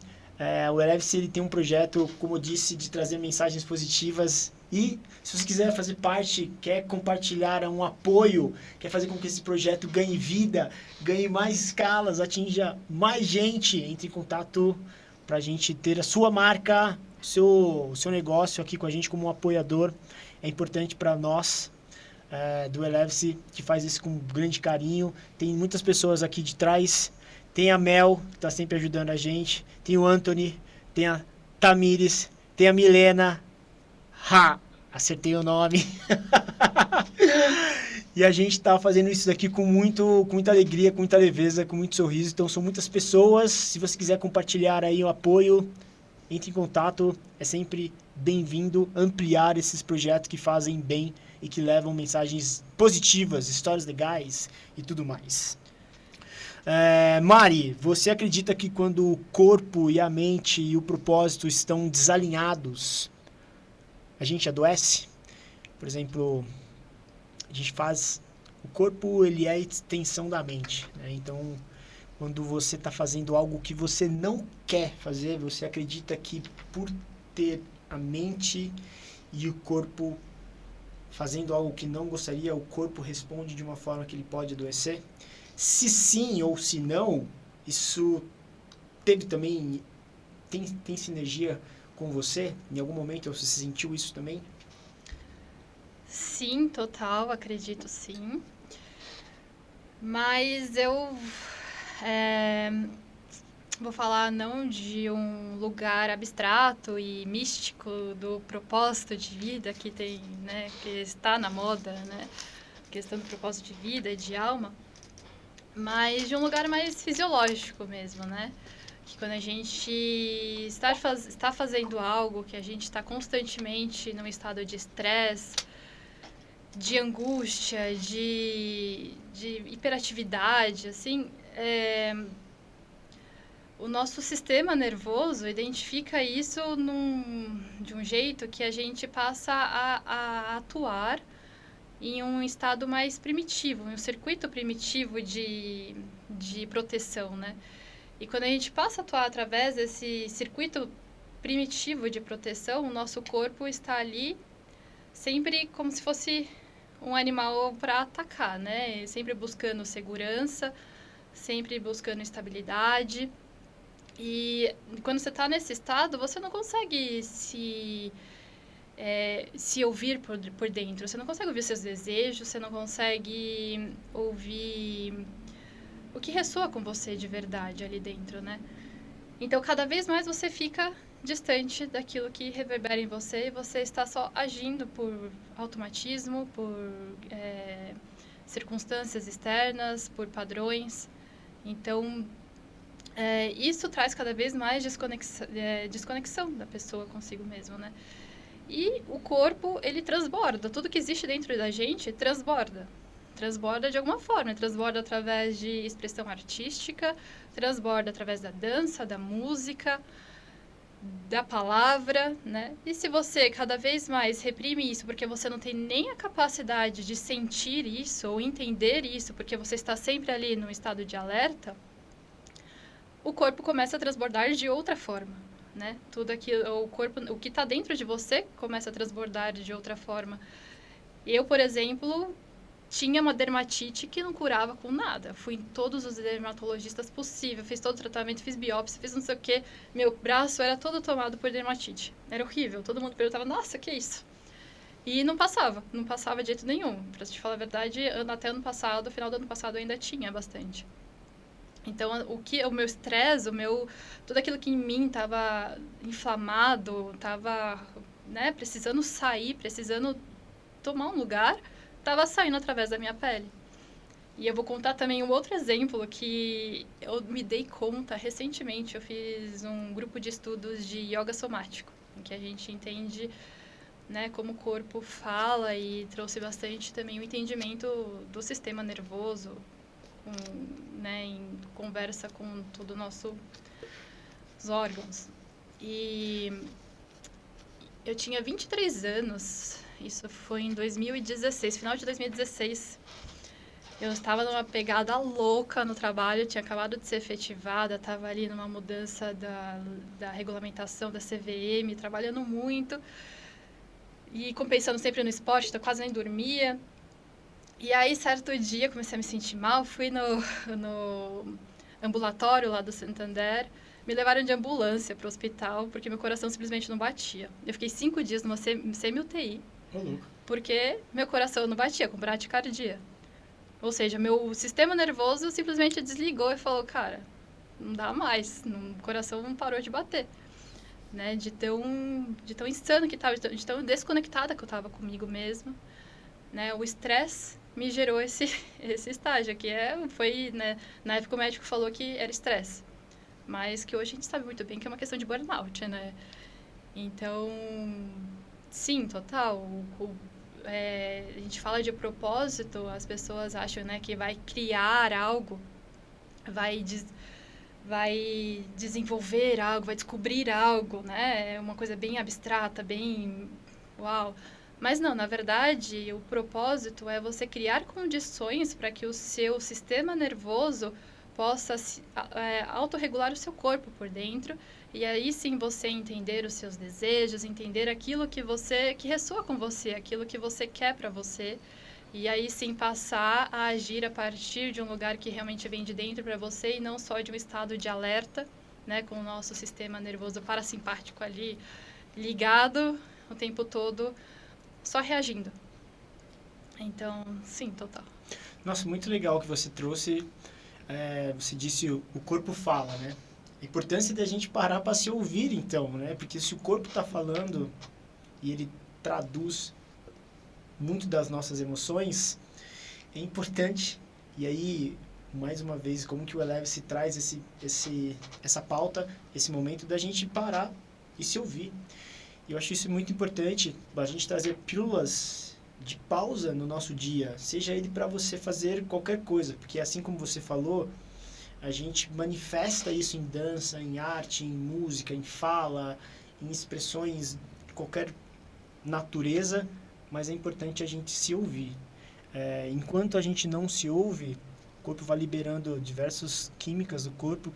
O Eleve-se ele tem um projeto, como eu disse, de trazer mensagens positivas. E se você quiser fazer parte, quer compartilhar um apoio, quer fazer com que esse projeto ganhe vida, ganhe mais escalas, atinja mais gente, entre em contato para a gente ter a sua marca, o seu negócio aqui com a gente como um apoiador. É importante para nós do Eleve-se, que faz isso com grande carinho. Tem muitas pessoas aqui de trás. Tem a Mel, que está sempre ajudando a gente. Tem o Anthony, tem a Tamires, tem a Milena. Acertei o nome. E a gente está fazendo isso daqui com muita alegria, com muita leveza, com muito sorriso. Então são muitas pessoas. Se você quiser compartilhar aí o apoio, entre em contato. É sempre bem-vindo ampliar esses projetos que fazem bem e que levam mensagens positivas, histórias legais e tudo mais. Mari, você acredita que quando o corpo e a mente e o propósito estão desalinhados, a gente adoece? Por exemplo, a gente faz... O corpo, ele é a extensão da mente, né? Então, quando você está fazendo algo que você não quer fazer, você acredita que por ter a mente e o corpo fazendo algo que não gostaria, o corpo responde de uma forma que ele pode adoecer? Se sim ou se não, isso teve também... Tem sinergia com você? Em algum momento você sentiu isso também? Sim, total, acredito sim. Mas eu vou falar não de um lugar abstrato e místico do propósito de vida que tem, né, que está na moda, né, a questão do propósito de vida e de alma, mas de um lugar mais fisiológico mesmo, né? Que quando a gente está fazendo algo, que a gente está constantemente num estado de estresse, de angústia, de hiperatividade, assim, o nosso sistema nervoso identifica isso de um jeito que a gente passa a atuar em um estado mais primitivo, em um circuito primitivo de proteção, né? E quando a gente passa a atuar através desse circuito primitivo de proteção, o nosso corpo está ali sempre como se fosse um animal para atacar, né? Sempre buscando segurança, sempre buscando estabilidade. E quando você está nesse estado, você não consegue se ouvir por dentro. Você não consegue ouvir seus desejos, você não consegue ouvir o que ressoa com você de verdade ali dentro, né? Então, cada vez mais você fica distante daquilo que reverbera em você e você está só agindo por automatismo, por circunstâncias externas, por padrões. Então, isso traz cada vez mais desconexão da pessoa consigo mesmo, né? E o corpo, ele transborda. Tudo que existe dentro da gente transborda. Transborda de alguma forma. Transborda através de expressão artística, transborda através da dança, da música, da palavra, né? E se você cada vez mais reprime isso porque você não tem nem a capacidade de sentir isso ou entender isso porque você está sempre ali no estado de alerta, o corpo começa a transbordar de outra forma, né? Tudo aquilo, o corpo, o que está dentro de você começa a transbordar de outra forma. Eu, por exemplo, tinha uma dermatite que não curava com nada. Fui em todos os dermatologistas possíveis, fiz todo o tratamento, fiz biópsia, fiz não sei o quê. Meu braço era todo tomado por dermatite. Era horrível. Todo mundo perguntava, nossa, que é isso? E não passava de jeito nenhum. Pra te falar a verdade, até ano passado, final do ano passado, eu ainda tinha bastante. Então, o meu estresse, tudo aquilo que em mim estava inflamado, estava, né, precisando sair, precisando tomar um lugar, estava saindo através da minha pele. E eu vou contar também um outro exemplo que eu me dei conta recentemente. Eu fiz um grupo de estudos de yoga somático, em que a gente entende, né, como o corpo fala, e trouxe bastante também o entendimento do sistema nervoso, né, em conversa com todo o nossos órgãos. E eu tinha 23 anos, isso foi em 2016, final de 2016. Eu estava numa pegada louca no trabalho, tinha acabado de ser efetivada, estava ali numa mudança da regulamentação da CVM, trabalhando muito e compensando sempre no esporte, então quase nem dormia. E aí, certo dia, comecei a me sentir mal, fui no ambulatório lá do Santander, me levaram de ambulância para o hospital, porque meu coração simplesmente não batia. Eu fiquei 5 dias numa semi-UTI, porque meu coração não batia, com bradicardia. Ou seja, meu sistema nervoso simplesmente desligou e falou, cara, não dá mais, o coração não parou de bater. Né? De tão insano que estava, de tão desconectada que eu estava comigo mesma. Né? O estresse me gerou esse estágio, que foi, né, na época o médico falou que era estresse, mas que hoje a gente sabe muito bem que é uma questão de burnout, né? Então, sim, total. A gente fala de propósito, as pessoas acham, né, que vai criar algo, vai desenvolver algo, vai descobrir algo, né? É uma coisa bem abstrata, bem uau. Mas não, na verdade, o propósito é você criar condições para que o seu sistema nervoso possa autorregular o seu corpo por dentro, e aí sim você entender os seus desejos, entender aquilo que ressoa com você, aquilo que você quer para você, e aí sim passar a agir a partir de um lugar que realmente vem de dentro para você e não só de um estado de alerta, né, com o nosso sistema nervoso parasimpático ali ligado o tempo todo, só reagindo. Então, sim, total. Nossa, muito legal que você trouxe. Você disse o corpo fala, né? A importância da gente parar para se ouvir, então, né? Porque se o corpo está falando e ele traduz muito das nossas emoções, é importante. E aí, mais uma vez, como que o Eleve-se traz essa pauta, esse momento da gente parar e se ouvir. E eu acho isso muito importante, a gente trazer pílulas de pausa no nosso dia, seja ele para você fazer qualquer coisa, porque assim como você falou, a gente manifesta isso em dança, em arte, em música, em fala, em expressões de qualquer natureza, mas é importante a gente se ouvir. Enquanto a gente não se ouve, o corpo vai liberando diversas químicas do corpo,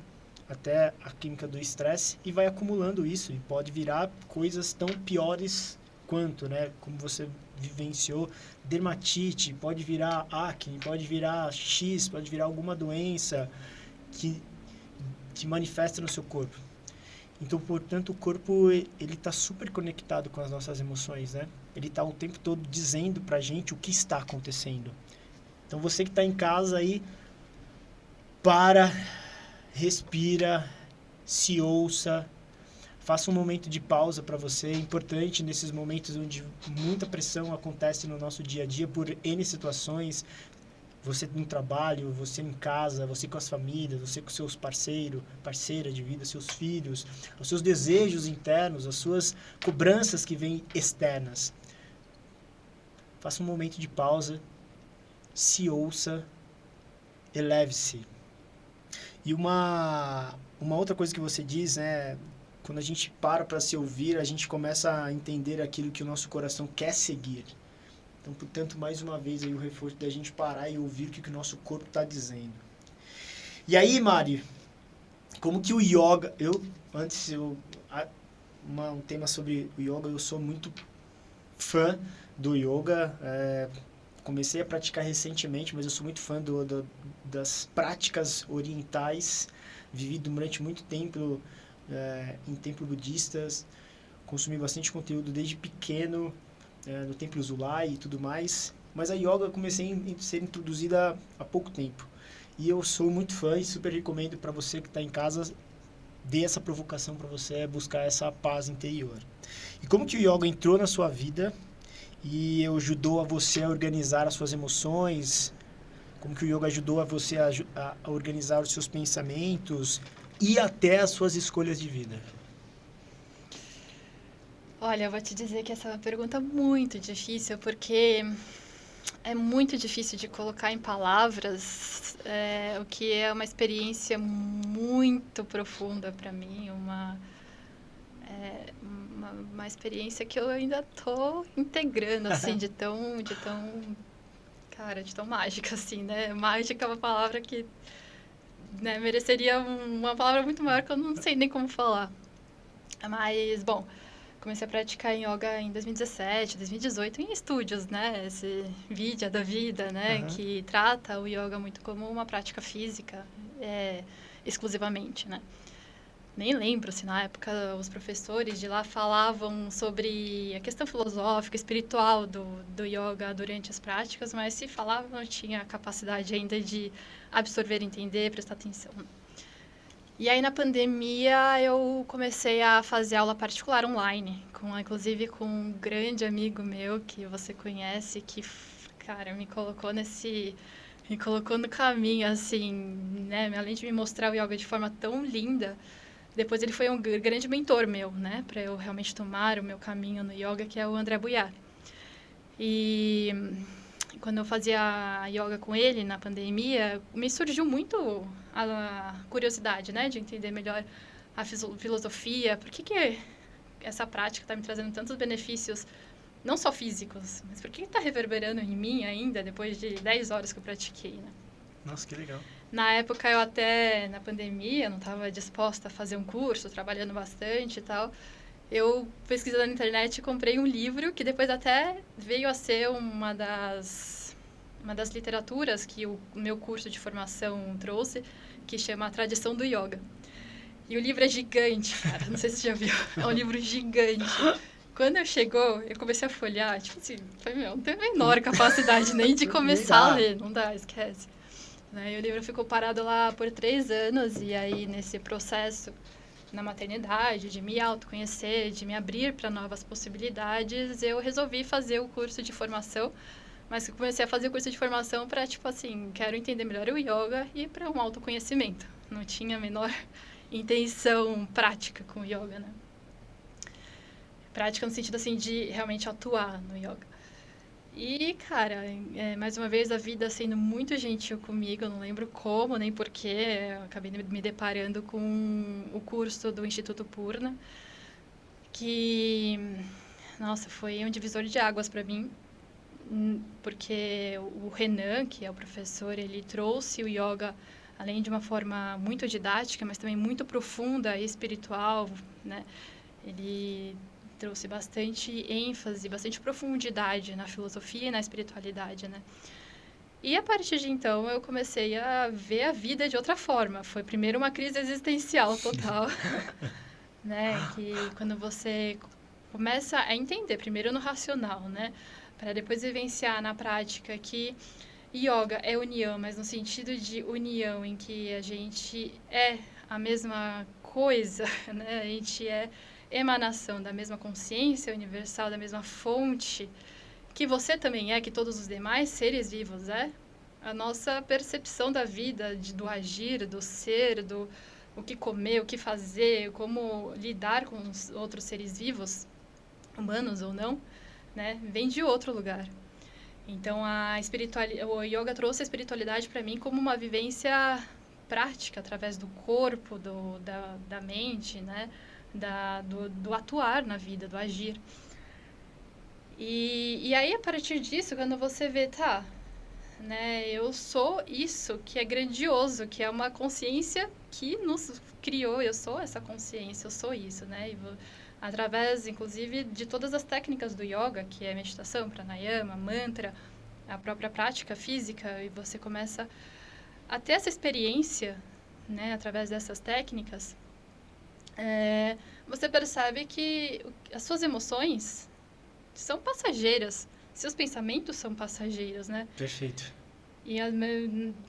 até a química do estresse, e vai acumulando isso, e pode virar coisas tão piores quanto, né? Como você vivenciou, dermatite, pode virar acne, pode virar X, pode virar alguma doença que manifesta no seu corpo. Então, portanto, o corpo ele está super conectado com as nossas emoções, né? Ele está o tempo todo dizendo pra gente o que está acontecendo. Então, você que está em casa aí, para, respira, se ouça, faça um momento de pausa para você. É importante nesses momentos onde muita pressão acontece no nosso dia a dia por N situações. Você no trabalho, você em casa, você com as famílias, você com seus parceiros, parceira de vida, seus filhos, os seus desejos internos, as suas cobranças que vêm externas. Faça um momento de pausa, se ouça, eleve-se. E uma outra coisa que você diz, né? Quando a gente para se ouvir, a gente começa a entender aquilo que o nosso coração quer seguir. Então, portanto, mais uma vez aí o reforço da gente parar e ouvir o que o nosso corpo está dizendo. E aí, Mari, como que o yoga... um tema sobre o yoga, eu sou muito fã do yoga. Comecei a praticar recentemente, mas eu sou muito fã das práticas orientais. Vivi durante muito tempo em templos budistas. Consumi bastante conteúdo desde pequeno. no Templo Zulai e tudo mais, mas a yoga comecei a ser introduzida há pouco tempo. E eu sou muito fã e super recomendo para você que está em casa, dê essa provocação para você buscar essa paz interior. E como que o yoga entrou na sua vida e ajudou a você a organizar as suas emoções? Como que o yoga ajudou a você a organizar os seus pensamentos e até as suas escolhas de vida? Olha, eu vou te dizer que essa é uma pergunta muito difícil, porque é muito difícil de colocar em palavras o que é uma experiência muito profunda para mim, uma experiência que eu ainda tô integrando, assim, de tão, cara, de tão mágica, assim, né? Mágica é uma palavra que, né, mereceria uma palavra muito maior que eu não sei nem como falar. Mas, bom, comecei a praticar yoga em 2017, 2018, em estúdios, né? Esse Vidya da vida, né? Que trata o yoga muito como uma prática física, exclusivamente, né? Nem lembro se na época os professores de lá falavam sobre a questão filosófica, espiritual do yoga durante as práticas, mas se falavam, eu tinha a capacidade ainda de absorver, entender, prestar atenção. E aí, na pandemia, eu comecei a fazer aula particular online, inclusive com um grande amigo meu que você conhece, que, cara, me colocou no caminho, assim, né? Além de me mostrar o yoga de forma tão linda, depois ele foi um grande mentor meu, né? Para eu realmente tomar o meu caminho no yoga, que é o André Buyar. E quando eu fazia yoga com ele na pandemia, me surgiu muito a curiosidade, né, de entender melhor a filosofia, por que essa prática está me trazendo tantos benefícios, não só físicos, mas por que está reverberando em mim ainda, depois de 10 horas que eu pratiquei, né? Nossa, que legal. Na época, eu até, na pandemia, não estava disposta a fazer um curso, trabalhando bastante e tal. Eu, pesquisando na internet, comprei um livro que depois até veio a ser uma das literaturas que o meu curso de formação trouxe, que chama A Tradição do Yoga. E o livro é gigante, cara. Não sei se você já viu. É um livro gigante. Quando eu comecei a folhear, tipo assim, não tenho a menor capacidade nem de começar a ler. Não dá, esquece. E o livro ficou parado lá por 3 anos, e aí nesse processo, na maternidade, de me autoconhecer, de me abrir para novas possibilidades, eu resolvi fazer o curso de formação, mas eu comecei a fazer o curso de formação para, tipo assim, quero entender melhor o yoga e para um autoconhecimento. Não tinha a menor intenção prática com o yoga, né? Prática no sentido, assim, de realmente atuar no yoga. E, cara, mais uma vez a vida sendo muito gentil comigo, eu não lembro como nem porquê, eu acabei me deparando com o curso do Instituto Purna, que, nossa, foi um divisor de águas para mim, porque o Renan, que é o professor, ele trouxe o yoga, além de uma forma muito didática, mas também muito profunda e espiritual, né? Ele trouxe bastante ênfase, bastante profundidade na filosofia e na espiritualidade, né? E a partir de então eu comecei a ver a vida de outra forma. Foi primeiro uma crise existencial total, né? Que quando você começa a entender, primeiro no racional, né? Para depois vivenciar na prática que yoga é união, mas no sentido de união em que a gente é a mesma coisa, né? A gente é emanação da mesma consciência universal, da mesma fonte, que você também é, que todos os demais seres vivos é. A nossa percepção da vida, do agir, do ser, o que comer, o que fazer, como lidar com os outros seres vivos, humanos ou não, né, vem de outro lugar. Então, o yoga trouxe a espiritualidade para mim como uma vivência prática, através do corpo, da mente, né, do atuar na vida, do agir. E aí, a partir disso, quando você vê, né, eu sou isso que é grandioso, que é uma consciência que nos criou, eu sou essa consciência, eu sou isso, né, através, inclusive, de todas as técnicas do yoga, que é meditação, pranayama, mantra, a própria prática física, e você começa a ter essa experiência, né, através dessas técnicas, você percebe que as suas emoções são passageiras. Seus pensamentos são passageiros, né? Perfeito. E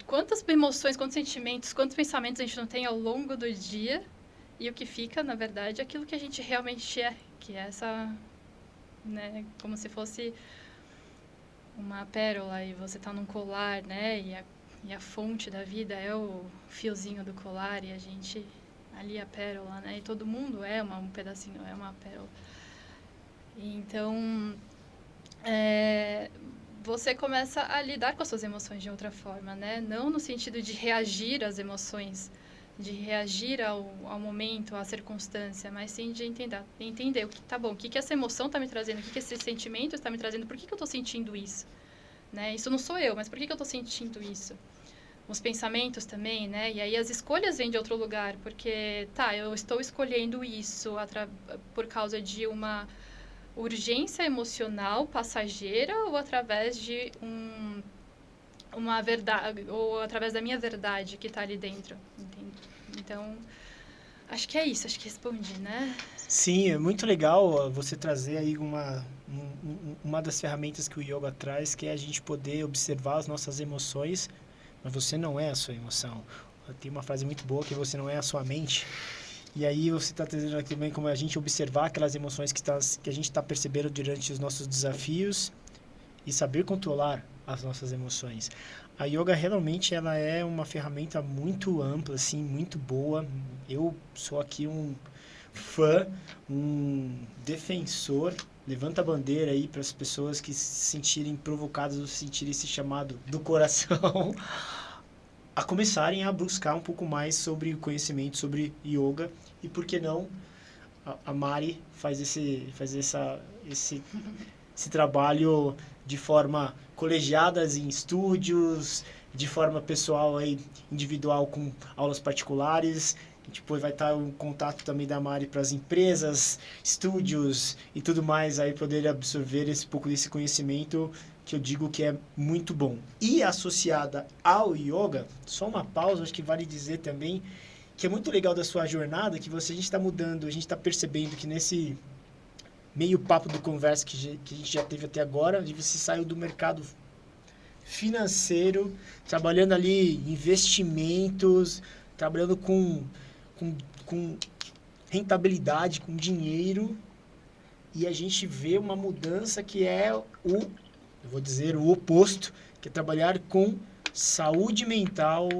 quantas emoções, quantos sentimentos, quantos pensamentos a gente não tem ao longo do dia, e o que fica, na verdade, é aquilo que a gente realmente é, que é essa, né, como se fosse uma pérola e você tá num colar, né, e a fonte da vida é o fiozinho do colar, e a gente, ali a pérola, né, e todo mundo é um pedacinho, é uma pérola. Então, você começa a lidar com as suas emoções de outra forma, né? Não no sentido de reagir às emoções, de reagir ao momento, à circunstância, mas sim de entender o que tá bom, o que essa emoção está me trazendo, o que esse sentimento está me trazendo, por que eu estou sentindo isso, né? Isso não sou eu, mas por que eu estou sentindo isso? Os pensamentos também, né? E aí as escolhas vêm de outro lugar, porque, eu estou escolhendo isso por causa de uma urgência emocional passageira ou através de uma verdade, ou através da minha verdade que está ali dentro, entende? Então, acho que é isso, acho que respondi, né? Sim, é muito legal você trazer aí uma das ferramentas que o yoga traz, que é a gente poder observar as nossas emoções, mas você não é a sua emoção. Tem uma frase muito boa que você não é a sua mente. E aí você está trazendo aqui também como a gente observar aquelas emoções que a gente está percebendo durante os nossos desafios e saber controlar as nossas emoções. A yoga realmente ela é uma ferramenta muito ampla, assim, muito boa. Eu sou aqui um fã, um defensor. Levanta a bandeira aí para as pessoas que se sentirem provocadas ou sentirem esse chamado do coração a começarem a buscar um pouco mais sobre o conhecimento sobre yoga e por que não a Mari faz esse trabalho de forma colegiada em estúdios, de forma pessoal aí, individual com aulas particulares. Depois vai estar o contato também da Mari para as empresas, estúdios e tudo mais aí poder absorver esse pouco desse conhecimento que eu digo que é muito bom. E associada ao yoga, só uma pausa, acho que vale dizer também que é muito legal da sua jornada, que a gente está mudando, a gente está percebendo que nesse meio papo do conversa que a gente já teve até agora, de você saiu do mercado financeiro, trabalhando ali investimentos, trabalhando com rentabilidade, com dinheiro, e a gente vê uma mudança que é eu vou dizer o oposto, que é trabalhar com saúde mental,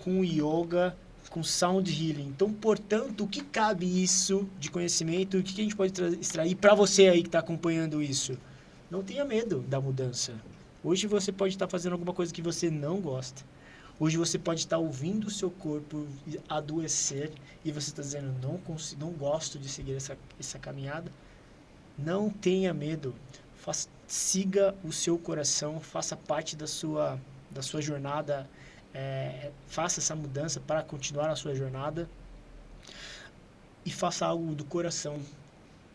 com yoga, com sound healing. Então, portanto, o que cabe isso de conhecimento? O que a gente pode extrair para você aí que está acompanhando isso? Não tenha medo da mudança. Hoje você pode estar fazendo alguma coisa que você não gosta. Hoje você pode estar ouvindo o seu corpo adoecer e você está dizendo, não gosto de seguir essa caminhada. Não tenha medo. Siga o seu coração, faça parte da sua jornada, faça essa mudança para continuar a sua jornada e faça algo do coração.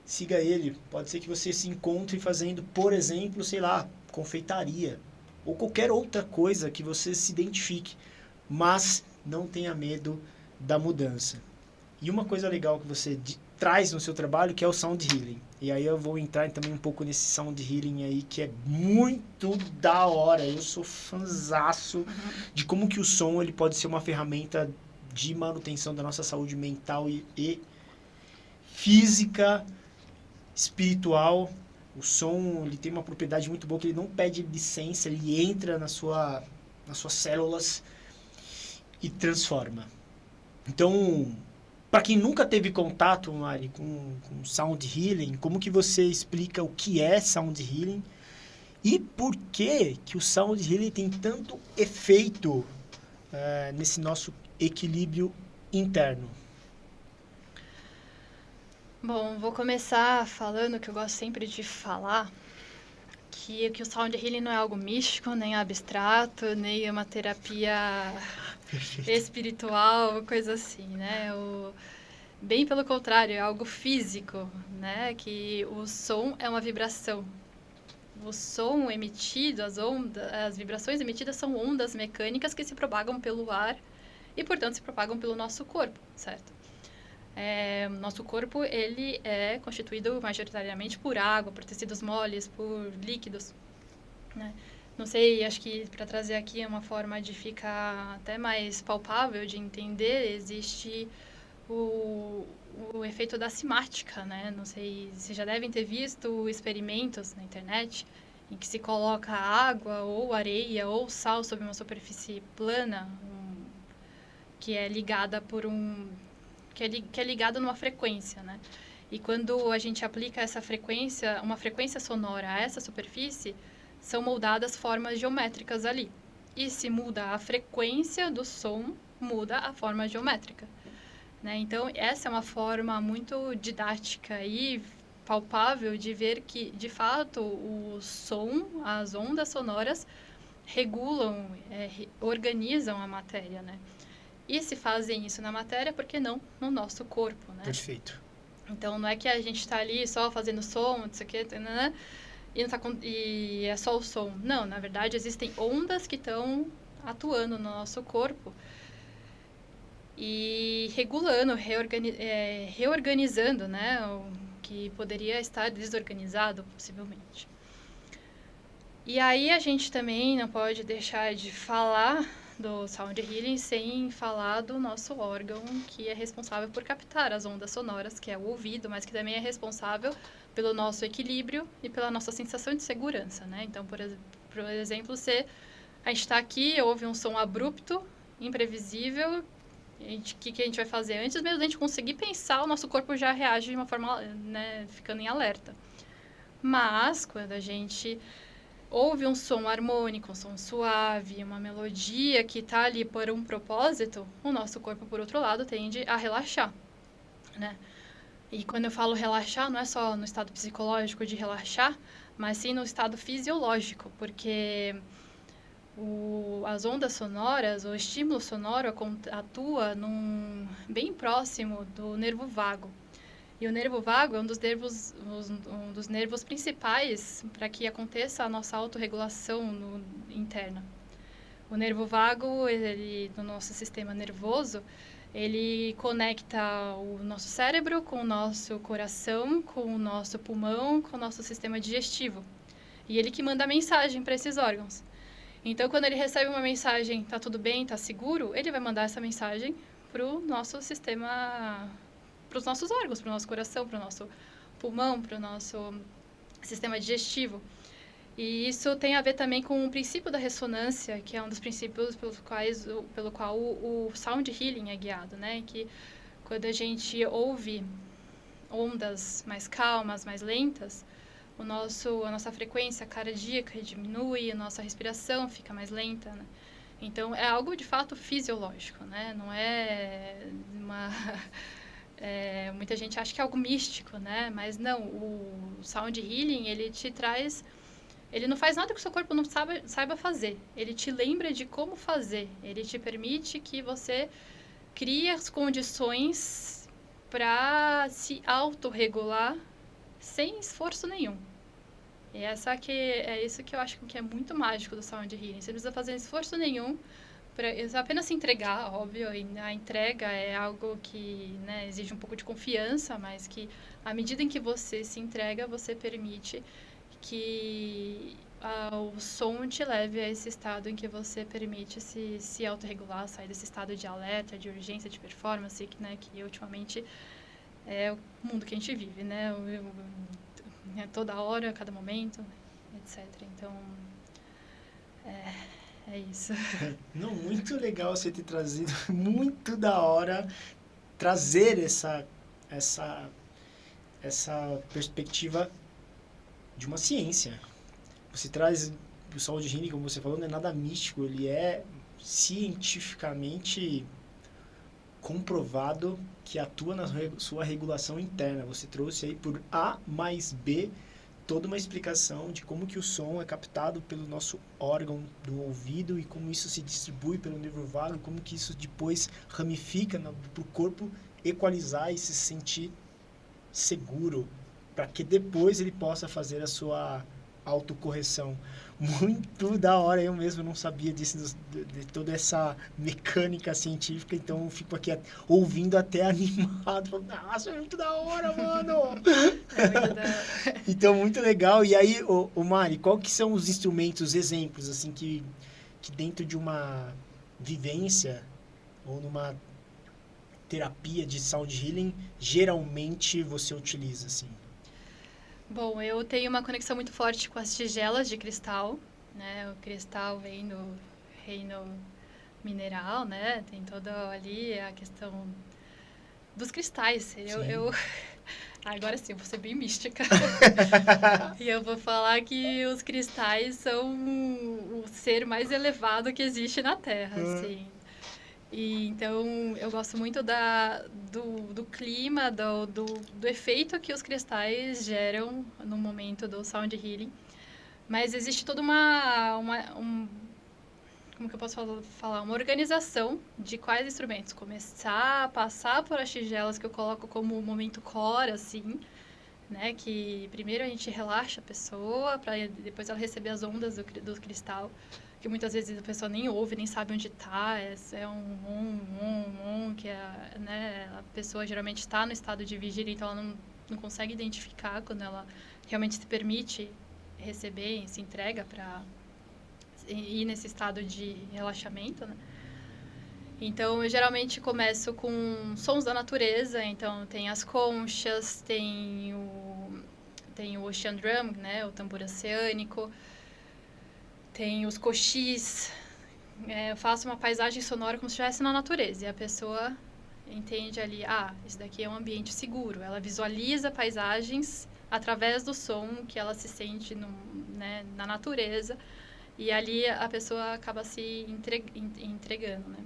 Siga ele. Pode ser que você se encontre fazendo, por exemplo, sei lá, confeitaria ou qualquer outra coisa que você se identifique, mas não tenha medo da mudança. E uma coisa legal que você traz no seu trabalho, que é o sound healing. E aí eu vou entrar também um pouco nesse sound healing aí, que é muito da hora. Eu sou fãzaço de como que o som ele pode ser uma ferramenta de manutenção da nossa saúde mental e física, espiritual. O som ele tem uma propriedade muito boa que ele não pede licença, ele entra nas suas células e transforma. Então, para quem nunca teve contato, Mari, com sound healing, como que você explica o que é sound healing e por que o sound healing tem tanto efeito nesse nosso equilíbrio interno? Bom, vou começar falando que eu gosto sempre de falar que o sound healing não é algo místico, nem abstrato, nem uma terapia espiritual, coisa assim, né? Bem pelo contrário, é algo físico, né? Que o som é uma vibração. O som emitido, as vibrações emitidas são ondas mecânicas que se propagam pelo ar e, portanto, se propagam pelo nosso corpo, certo? Nosso corpo, ele é constituído majoritariamente por água, por tecidos moles, por líquidos, né? Não sei, acho que para trazer aqui uma forma de ficar até mais palpável, de entender, existe o efeito da cimática, né? Não sei, vocês já devem ter visto experimentos na internet em que se coloca água ou areia ou sal sobre uma superfície plana, que é ligada por que é ligada numa frequência, né? E quando a gente aplica essa frequência, uma frequência sonora a essa superfície, são moldadas formas geométricas ali. E se muda a frequência do som, muda a forma geométrica, né? Então, essa é uma forma muito didática e palpável de ver que, de fato, o som, as ondas sonoras regulam, organizam a matéria, né? E se fazem isso na matéria, por que não no nosso corpo, né? Perfeito. Então, não é que a gente está ali só fazendo som, isso aqui, né? E é só o som. Não, na verdade, existem ondas que estão atuando no nosso corpo e regulando, reorganizando, né? O que poderia estar desorganizado, possivelmente. E aí a gente também não pode deixar de falar do Sound Healing sem falar do nosso órgão que é responsável por captar as ondas sonoras, que é o ouvido, mas que também é responsável pelo nosso equilíbrio e pela nossa sensação de segurança, né? Então, por exemplo, a gente está aqui, ouve um som abrupto, imprevisível, o que a gente vai fazer? Antes mesmo da gente conseguir pensar, o nosso corpo já reage de uma forma, né, ficando em alerta. Mas, quando a gente ouve um som harmônico, um som suave, uma melodia que está ali por um propósito, o nosso corpo, por outro lado, tende a relaxar, né? E quando eu falo relaxar, não é só no estado psicológico de relaxar, mas sim no estado fisiológico, porque as ondas sonoras, o estímulo sonoro atua bem próximo do nervo vago. E o nervo vago é um dos nervos principais para que aconteça a nossa autorregulação interna. O nervo vago, no nosso sistema nervoso, ele conecta o nosso cérebro com o nosso coração, com o nosso pulmão, com o nosso sistema digestivo. E ele que manda a mensagem para esses órgãos. Então, quando ele recebe uma mensagem, tá tudo bem, tá seguro, ele vai mandar essa mensagem para o nosso sistema, para os nossos órgãos, para o nosso coração, para o nosso pulmão, para o nosso sistema digestivo. E isso tem a ver também com o princípio da ressonância, que é um dos princípios pelo qual o sound healing é guiado, né? Que quando a gente ouve ondas mais calmas, mais lentas, a nossa frequência cardíaca diminui, a nossa respiração fica mais lenta, né? Então, é algo de fato fisiológico, né? Não é uma... muita gente acha que é algo místico, né? Mas não, o sound healing, ele te traz... Ele não faz nada que o seu corpo não saiba fazer. Ele te lembra de como fazer. Ele te permite que você crie as condições para se autorregular sem esforço nenhum. E é isso que eu acho que é muito mágico do Sound Healing. Você não precisa fazer esforço nenhum para apenas se entregar, óbvio. A entrega é algo que, né, exige um pouco de confiança, mas que à medida em que você se entrega, você permite que o som te leve a esse estado em que você permite se autorregular, sair desse estado de alerta, de urgência, de performance, né, que ultimamente é o mundo que a gente vive, né? Toda hora, a cada momento, etc. Então, é isso. Não, muito legal você ter trazido, muito da hora trazer essa perspectiva de uma ciência. Você traz o Sound Healing, como você falou, não é nada místico, ele é cientificamente comprovado que atua na sua regulação interna. Você trouxe aí por A mais B toda uma explicação de como que o som é captado pelo nosso órgão do ouvido e como isso se distribui pelo nervo vago, como que isso depois ramifica para o corpo equalizar e se sentir seguro, para que depois ele possa fazer a sua autocorreção. Muito da hora, eu mesmo não sabia disso, de toda essa mecânica científica, então eu fico aqui ouvindo até animado, falando, nossa, é muito da hora, mano! É muito da hora. Então, muito legal. E aí, Mari, qual que são os instrumentos, exemplos, assim, que dentro de uma vivência ou numa terapia de sound healing, geralmente você utiliza, assim? Bom, eu tenho uma conexão muito forte com as tigelas de cristal, né? O cristal vem do reino mineral, né? Tem toda ali a questão dos cristais. Agora sim, eu vou ser bem mística. E eu vou falar que os cristais são o ser mais elevado que existe na Terra, assim. E, então, eu gosto muito do clima, do efeito que os cristais geram no momento do sound healing. Mas existe toda como que eu posso falar? Uma organização de quais instrumentos começar a passar por as tigelas que eu coloco como momento core, assim, né? Que primeiro a gente relaxa a pessoa, para depois ela receber as ondas do cristal, que muitas vezes a pessoa nem ouve, nem sabe onde está, é um, que né, a pessoa geralmente está no estado de vigília, então ela não consegue identificar quando ela realmente se permite receber e se entrega para ir nesse estado de relaxamento, né? Então, eu geralmente começo com sons da natureza, então tem as conchas, tem o ocean drum, né, o tambor oceânico, tem os cochis. Eu faço uma paisagem sonora como se estivesse na natureza, e a pessoa entende ali, isso daqui é um ambiente seguro. Ela visualiza paisagens através do som que ela se sente né, na natureza, e ali a pessoa acaba se entregando, né?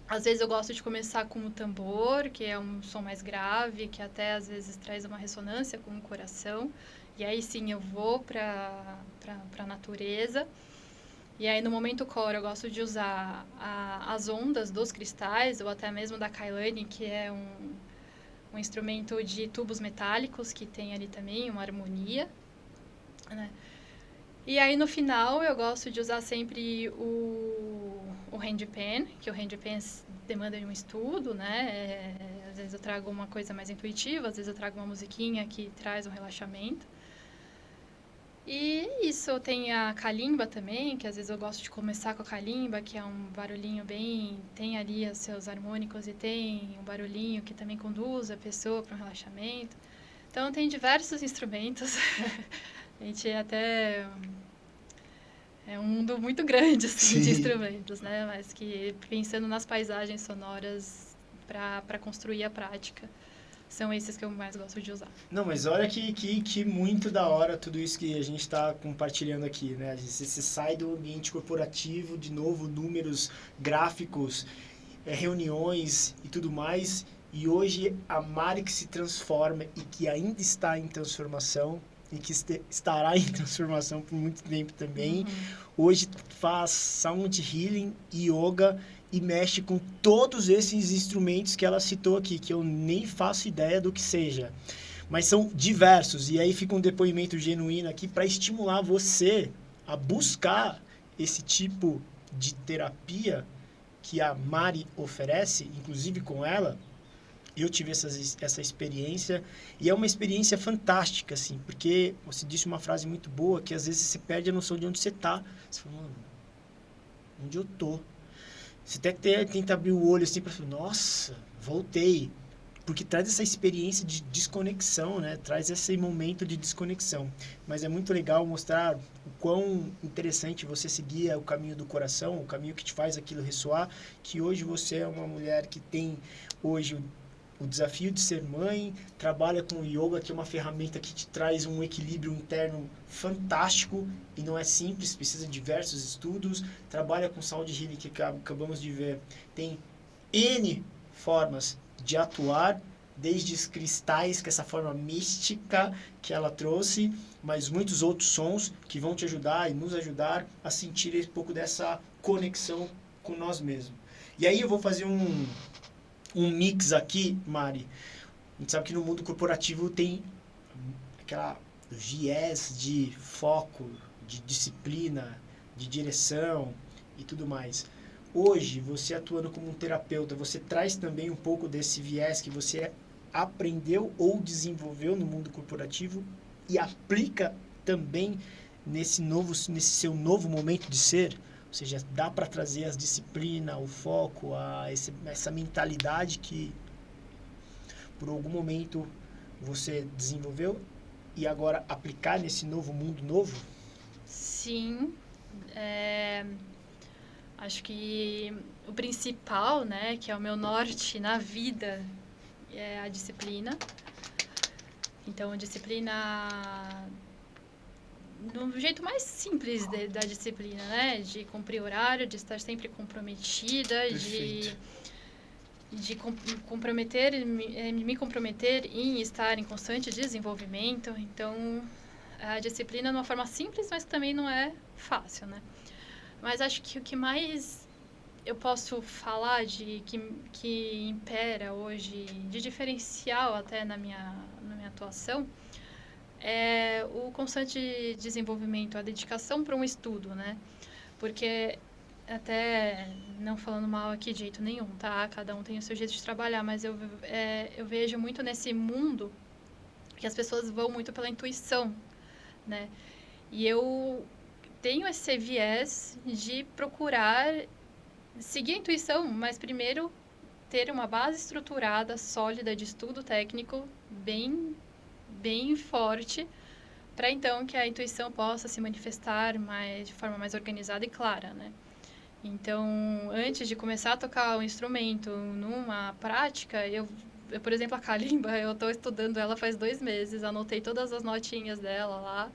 Às vezes eu gosto de começar com o tambor, que é um som mais grave, que até às vezes traz uma ressonância com o coração. E aí sim eu vou para a natureza. E aí no momento core eu gosto de usar as ondas dos cristais, ou até mesmo da Kailani, que é um instrumento de tubos metálicos, que tem ali também uma harmonia, né? E aí, no final, eu gosto de usar sempre o handpan, que o handpan demanda de um estudo, né? Às vezes eu trago uma coisa mais intuitiva, às vezes eu trago uma musiquinha que traz um relaxamento. E isso, tem a kalimba também, que às vezes eu gosto de começar com a kalimba, que é um barulhinho bem... Tem ali os seus harmônicos e tem um barulhinho que também conduz a pessoa para um relaxamento. Então, tem diversos instrumentos. A gente até... É um mundo muito grande, assim, de instrumentos, né? Mas que, pensando nas paisagens sonoras para construir a prática, são esses que eu mais gosto de usar. Não, mas olha que muito da hora tudo isso que a gente está compartilhando aqui, né? Você sai do ambiente corporativo, de novo, números, gráficos, reuniões e tudo mais, e hoje a Mari que se transforma e que ainda está em transformação, e que estará em transformação por muito tempo também. Hoje faz sound healing, yoga e mexe com todos esses instrumentos que ela citou aqui, que eu nem faço ideia do que seja. Mas são diversos, e aí fica um depoimento genuíno aqui para estimular você a buscar esse tipo de terapia que a Mari oferece, inclusive com ela. Eu tive essa experiência, e é uma experiência fantástica, assim, porque você disse uma frase muito boa, que às vezes você perde a noção de onde você está. Você fala, mano, onde eu tô? Você até tenta abrir o olho assim para falar, nossa, voltei. Porque traz essa experiência de desconexão, né? Traz esse momento de desconexão. Mas é muito legal mostrar o quão interessante você seguir o caminho do coração, o caminho que te faz aquilo ressoar, que hoje você é uma mulher que tem hoje o desafio de ser mãe, trabalha com o yoga, que é uma ferramenta que te traz um equilíbrio interno fantástico e não é simples, precisa de diversos estudos, trabalha com sound healing, que acabamos de ver, tem N formas de atuar, desde os cristais, que é essa forma mística que ela trouxe, mas muitos outros sons que vão te ajudar e nos ajudar a sentir um pouco dessa conexão com nós mesmos. E aí eu vou fazer um mix aqui, Mari. A gente sabe que no mundo corporativo tem aquela viés de foco, de disciplina, de direção e tudo mais. Hoje, você atuando como um terapeuta, você traz também um pouco desse viés que você aprendeu ou desenvolveu no mundo corporativo e aplica também nesse seu novo momento de ser? Ou seja, dá para trazer as disciplinas, o foco, essa mentalidade que por algum momento você desenvolveu e agora aplicar nesse novo mundo novo? Sim, acho que o principal, né, que é o meu norte na vida, é a disciplina. Então, a disciplina do jeito mais simples da disciplina, né, de cumprir horário, de estar sempre comprometida, Perfeito. de me comprometer em estar em constante desenvolvimento. Então, a disciplina de uma forma simples, mas que também não é fácil, né? Mas acho que o que mais eu posso falar que impera hoje, de diferencial até na minha atuação, é o constante desenvolvimento, a dedicação para um estudo, né? Porque, até não falando mal aqui de jeito nenhum, tá? Cada um tem o seu jeito de trabalhar, mas eu vejo muito nesse mundo que as pessoas vão muito pela intuição, né? E eu tenho esse viés de procurar seguir a intuição, mas primeiro ter uma base estruturada, sólida de estudo técnico, bem forte, para então que a intuição possa se manifestar de forma mais organizada e clara, né? Então, antes de começar a tocar o instrumento numa prática, por exemplo, a kalimba, eu estou estudando ela faz 2 meses, anotei todas as notinhas dela lá,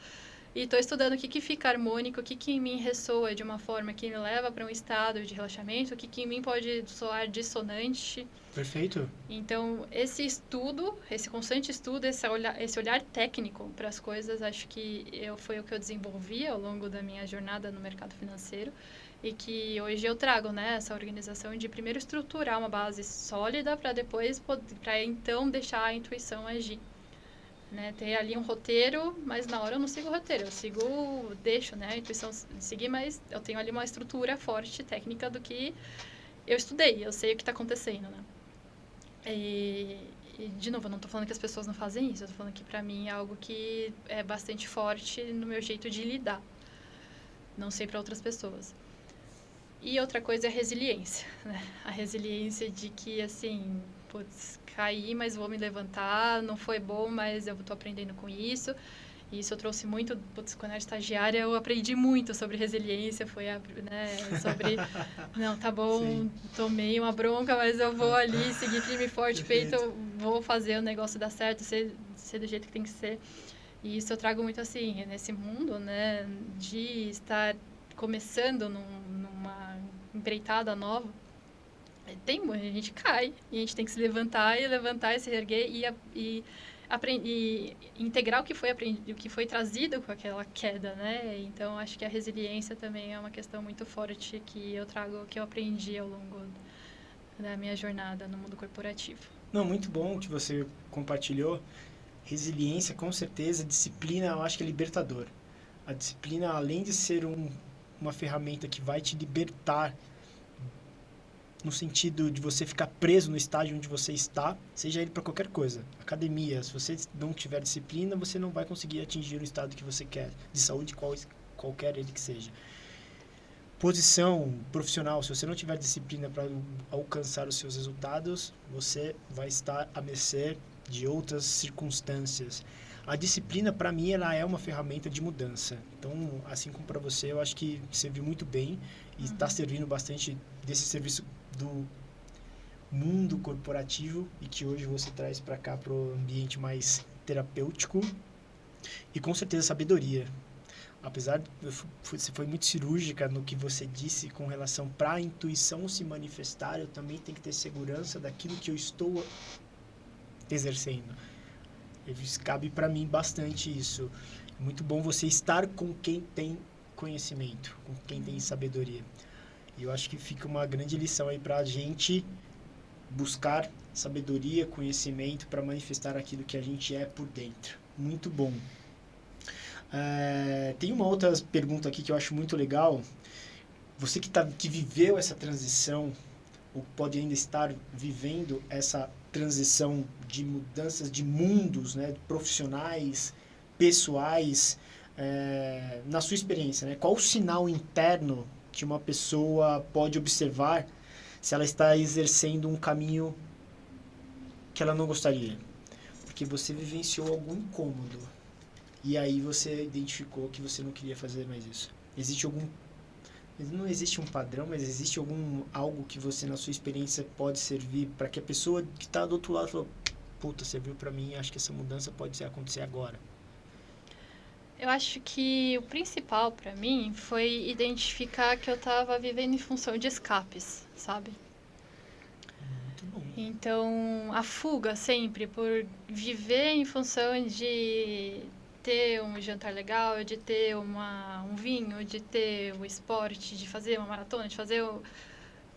e estou estudando o que fica harmônico, o que em mim ressoa de uma forma que me leva para um estado de relaxamento, o que em mim pode soar dissonante. Perfeito. Então, esse estudo, esse constante estudo, esse olhar técnico para as coisas, acho que foi o que eu desenvolvi ao longo da minha jornada no mercado financeiro e que hoje eu trago, né, essa organização de primeiro estruturar uma base sólida para então deixar a intuição agir. Né, ter ali um roteiro, mas na hora eu não sigo o roteiro, deixo, né, a intuição seguir, mas eu tenho ali uma estrutura forte, técnica do que eu estudei, eu sei o que está acontecendo, né. E, de novo, eu não estou falando que as pessoas não fazem isso, eu estou falando que para mim é algo que é bastante forte no meu jeito de lidar, não sei para outras pessoas. E outra coisa é a resiliência, né? A resiliência de que, assim, putz, caí, mas vou me levantar, não foi bom, mas eu estou aprendendo com isso. E isso eu trouxe muito, putz, quando eu era estagiária, eu aprendi muito sobre resiliência, né, sobre, não, tá bom, Sim. tomei uma bronca, mas eu vou ali, seguir firme e forte, peito, vou fazer o negócio dar certo, ser do jeito que tem que ser. E isso eu trago muito, assim, nesse mundo, né, de estar começando numa empreitada nova, a gente cai, e a gente tem que se levantar e se erguer e integrar o que foi aprendido, o que foi trazido com aquela queda, né? Então, acho que a resiliência também é uma questão muito forte que eu trago, que eu aprendi ao longo da minha jornada no mundo corporativo. Não, muito bom que você compartilhou. Resiliência, com certeza. Disciplina, eu acho que é libertador. A disciplina, além de ser uma ferramenta que vai te libertar no sentido de você ficar preso no estágio onde você está, seja ele para qualquer coisa. Academia, se você não tiver disciplina, você não vai conseguir atingir o estado que você quer, de saúde, qualquer ele que seja. Posição profissional, se você não tiver disciplina para alcançar os seus resultados, você vai estar à mercê de outras circunstâncias. A disciplina, para mim, ela é uma ferramenta de mudança. Então, assim como para você, eu acho que serviu muito bem e está servindo bastante desse serviço do mundo corporativo e que hoje você traz para cá, para o ambiente mais terapêutico e com certeza sabedoria. Apesar de você foi muito cirúrgica no que você disse com relação para a intuição se manifestar, eu também tenho que ter segurança daquilo que eu estou exercendo. Cabe para mim bastante isso. É muito bom você estar com quem tem conhecimento, com quem tem sabedoria. E eu acho que fica uma grande lição aí para a gente buscar sabedoria, conhecimento para manifestar aquilo que a gente é por dentro. Muito bom. Tem uma outra pergunta aqui que eu acho muito legal. Você que viveu essa transição, ou pode ainda estar vivendo essa transição de mudanças de mundos, né, profissionais, pessoais, na sua experiência, né? Qual o sinal interno que uma pessoa pode observar se ela está exercendo um caminho que ela não gostaria? Porque você vivenciou algum incômodo e aí você identificou que você não queria fazer mais isso. Existe algum... Não existe um padrão, mas existe algo que você, na sua experiência, pode servir para que a pessoa que está do outro lado falou, puta, serviu para mim, acho que essa mudança pode acontecer agora. Eu acho que o principal para mim foi identificar que eu estava vivendo em função de escapes, sabe? Muito bom. Então, a fuga sempre por viver em função de ter um jantar legal, de ter um vinho, de ter o esporte, de fazer uma maratona, de fazer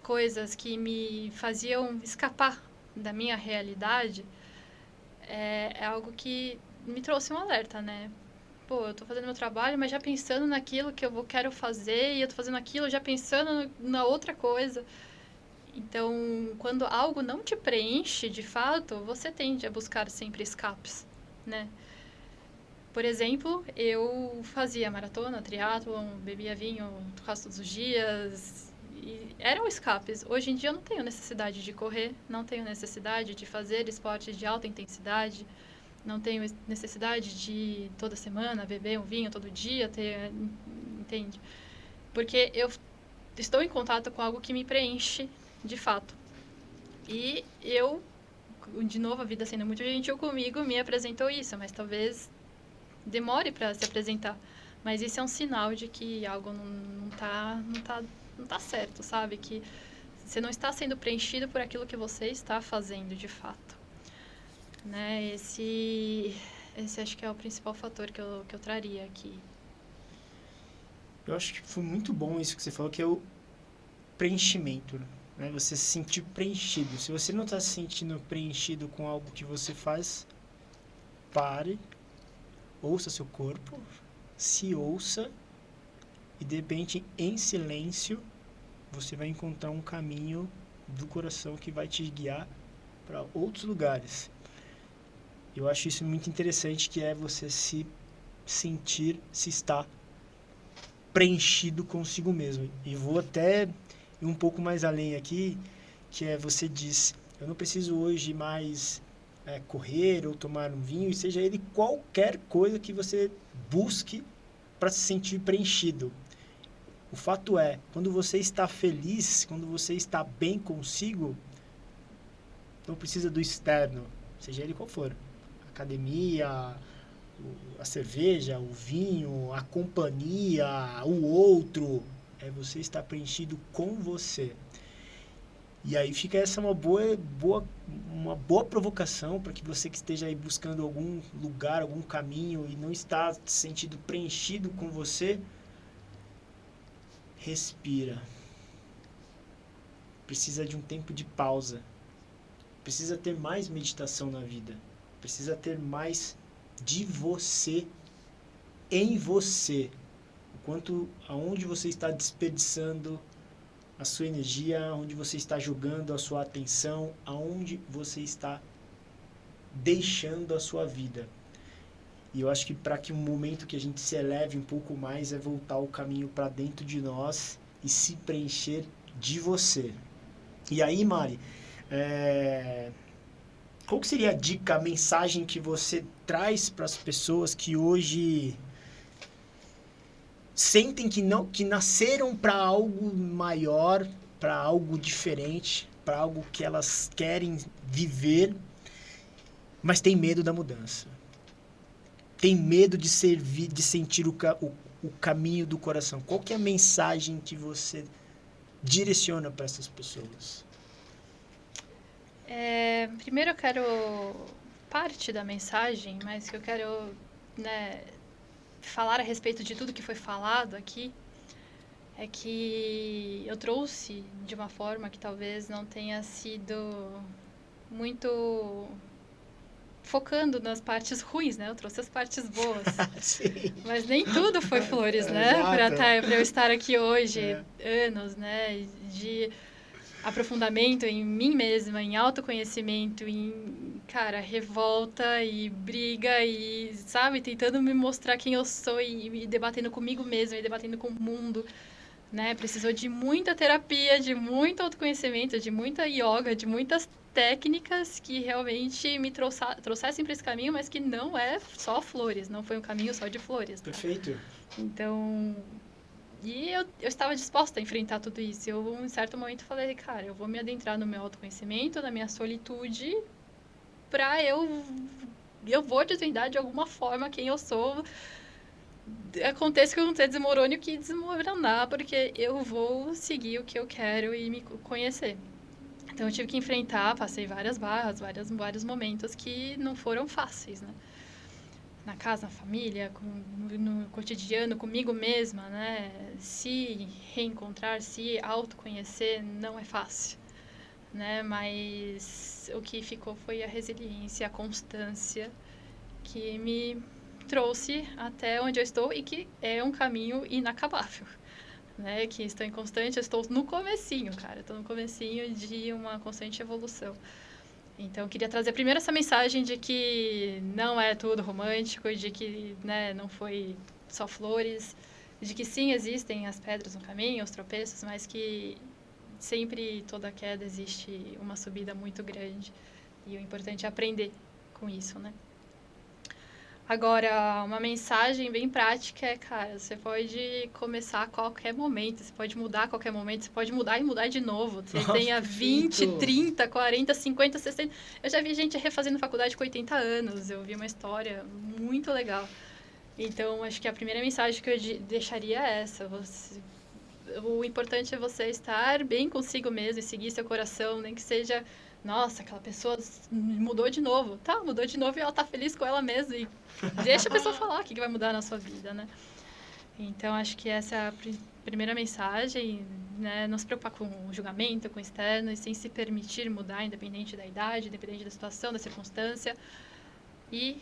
coisas que me faziam escapar da minha realidade, é algo que me trouxe um alerta, né? Pô, eu tô fazendo meu trabalho, mas já pensando naquilo que quero fazer, e eu tô fazendo aquilo já pensando na outra coisa. Então, quando algo não te preenche de fato, você tende a buscar sempre escapes, né? Por exemplo, eu fazia maratona, triatlon, bebia vinho quase todos os dias, e eram escapes. Hoje em dia eu não tenho necessidade de correr, não tenho necessidade de fazer esportes de alta intensidade, não tenho necessidade de toda semana beber um vinho todo dia, entende? Porque eu estou em contato com algo que me preenche de fato. E eu, de novo, a vida sendo muito gentil comigo, me apresentou isso, mas talvez demore para se apresentar. Mas isso é um sinal de que algo não tá certo, sabe? Que você não está sendo preenchido por aquilo que você está fazendo de fato. Né? Esse acho que é o principal fator que eu traria aqui. Eu acho que foi muito bom isso que você falou, que é o preenchimento, né? Você se sentir preenchido. Se você não está se sentindo preenchido com algo que você faz, pare, ouça seu corpo, se ouça e de repente, em silêncio, você vai encontrar um caminho do coração que vai te guiar para outros lugares. Eu acho isso muito interessante, que é você se sentir, se estar preenchido consigo mesmo. E vou até ir um pouco mais além aqui, que é você diz, eu não preciso hoje mais correr ou tomar um vinho, e seja ele qualquer coisa que você busque para se sentir preenchido. O fato é, quando você está feliz, quando você está bem consigo, não precisa do externo, seja ele qual for. Academia, a cerveja, o vinho, a companhia, o outro. É você estar preenchido com você. E aí fica essa uma boa provocação para que você que esteja aí buscando algum lugar, algum caminho e não está se sentindo preenchido com você, respira. Precisa de um tempo de pausa. Precisa ter mais meditação na vida. Precisa ter mais de você em você. O quanto, aonde você está desperdiçando a sua energia, aonde você está jogando a sua atenção, aonde você está deixando a sua vida. E eu acho que para que um momento que a gente se eleve um pouco mais é voltar o caminho para dentro de nós e se preencher de você. E aí, Mari, qual que seria a dica, a mensagem que você traz para as pessoas que hoje sentem que nasceram para algo maior, para algo diferente, para algo que elas querem viver, mas tem medo da mudança? Tem medo de sentir o caminho do coração. Qual que é a mensagem que você direciona para essas pessoas? Primeiro eu quero parte da mensagem, mas que eu quero, né, falar a respeito de tudo que foi falado aqui, é que eu trouxe de uma forma que talvez não tenha sido muito focando nas partes ruins, né? Eu trouxe as partes boas. Sim. Mas nem tudo foi flores, né? Para eu estar aqui hoje, É. anos, né? De aprofundamento em mim mesma, em autoconhecimento, em, cara, revolta e briga e, sabe, tentando me mostrar quem eu sou e debatendo comigo mesma e debatendo com o mundo, né? Precisou de muita terapia, de muito autoconhecimento, de muita yoga, de muitas técnicas que realmente me trouxessem para esse caminho, mas que não é só flores, não foi um caminho só de flores. Tá? Perfeito. Então, e eu estava disposta a enfrentar tudo isso. Eu, em certo momento, falei, cara, eu vou me adentrar no meu autoconhecimento, na minha solitude, pra eu vou desvendar de alguma forma quem eu sou. Aconteça o que acontecer, desmorone o que desmoronar, porque eu vou seguir o que eu quero e me conhecer. Então, eu tive que enfrentar, passei várias barras, vários momentos que não foram fáceis, né? Na casa, na família, no cotidiano, comigo mesma, né? Se reencontrar, se autoconhecer, não é fácil, né? Mas o que ficou foi a resiliência, a constância que me trouxe até onde eu estou e que é um caminho inacabável, né? Que estou em constante, eu estou no comecinho, cara. Estou no comecinho de uma constante evolução. Então, eu queria trazer primeiro essa mensagem de que não é tudo romântico, de que, né, não foi só flores, de que sim, existem as pedras no caminho, os tropeços, mas que sempre toda queda existe uma subida muito grande. E o importante é aprender com isso, né? Agora, uma mensagem bem prática é, cara, você pode começar a qualquer momento, você pode mudar a qualquer momento, você pode mudar e mudar de novo. Você tenha 20, 30, 40, 50, 60... Eu já vi gente refazendo faculdade com 80 anos, eu vi uma história muito legal. Então, acho que a primeira mensagem que eu deixaria é essa. O importante é você estar bem consigo mesmo e seguir seu coração, nem que seja... Nossa, aquela pessoa mudou de novo. Tá, mudou de novo e ela tá feliz com ela mesma. E deixa a pessoa falar o que vai mudar na sua vida, né? Então, acho que essa é a primeira mensagem, né? Não se preocupar com o julgamento, com o externo, e sem se permitir mudar, independente da idade, independente da situação, da circunstância. E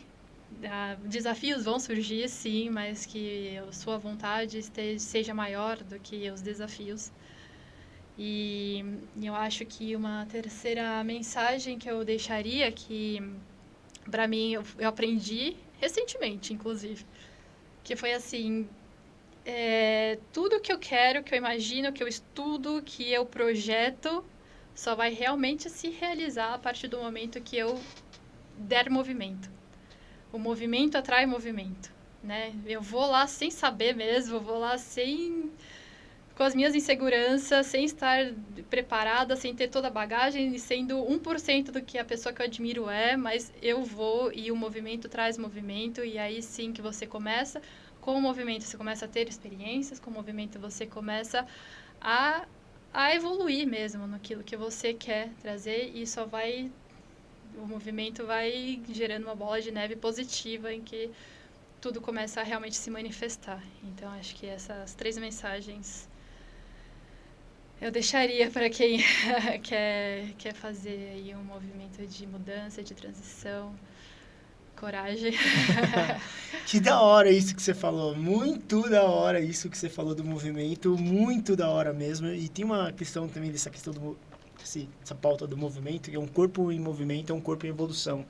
desafios vão surgir, sim, mas que a sua vontade seja maior do que os desafios. E eu acho que uma terceira mensagem que eu deixaria, que para mim eu aprendi recentemente, inclusive, que foi assim, tudo que eu quero, que eu imagino, que eu estudo, que eu projeto, só vai realmente se realizar a partir do momento que eu der movimento. O movimento atrai movimento, né? Eu vou lá sem saber mesmo, eu vou lá com as minhas inseguranças, sem estar preparada, sem ter toda a bagagem, sendo 1% do que a pessoa que eu admiro mas eu vou e o movimento traz movimento, e aí sim que você começa, com o movimento você começa a ter experiências, com o movimento você começa a evoluir mesmo naquilo que você quer trazer, e o movimento vai gerando uma bola de neve positiva em que tudo começa a realmente se manifestar. Então, acho que essas 3 mensagens eu deixaria para quem quer fazer aí um movimento de mudança, de transição, coragem. Que da hora isso que você falou, muito da hora isso que você falou do movimento, muito da hora mesmo. E tem uma questão também dessa questão essa pauta do movimento, que é um corpo em movimento, é um corpo em evolução.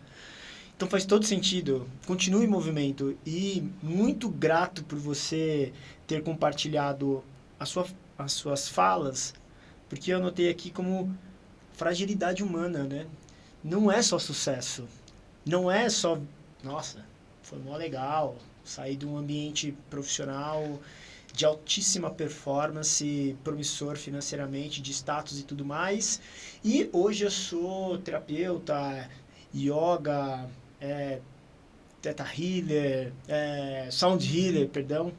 Então faz todo sentido, continue em movimento, e muito grato por você ter compartilhado as suas falas, porque eu anotei aqui como fragilidade humana, né? Não é só sucesso, não é só, nossa, foi mó legal, sair de um ambiente profissional de altíssima performance, promissor financeiramente, de status e tudo mais, e hoje eu sou terapeuta, yoga, Theta Healer, Sound Healer, perdão.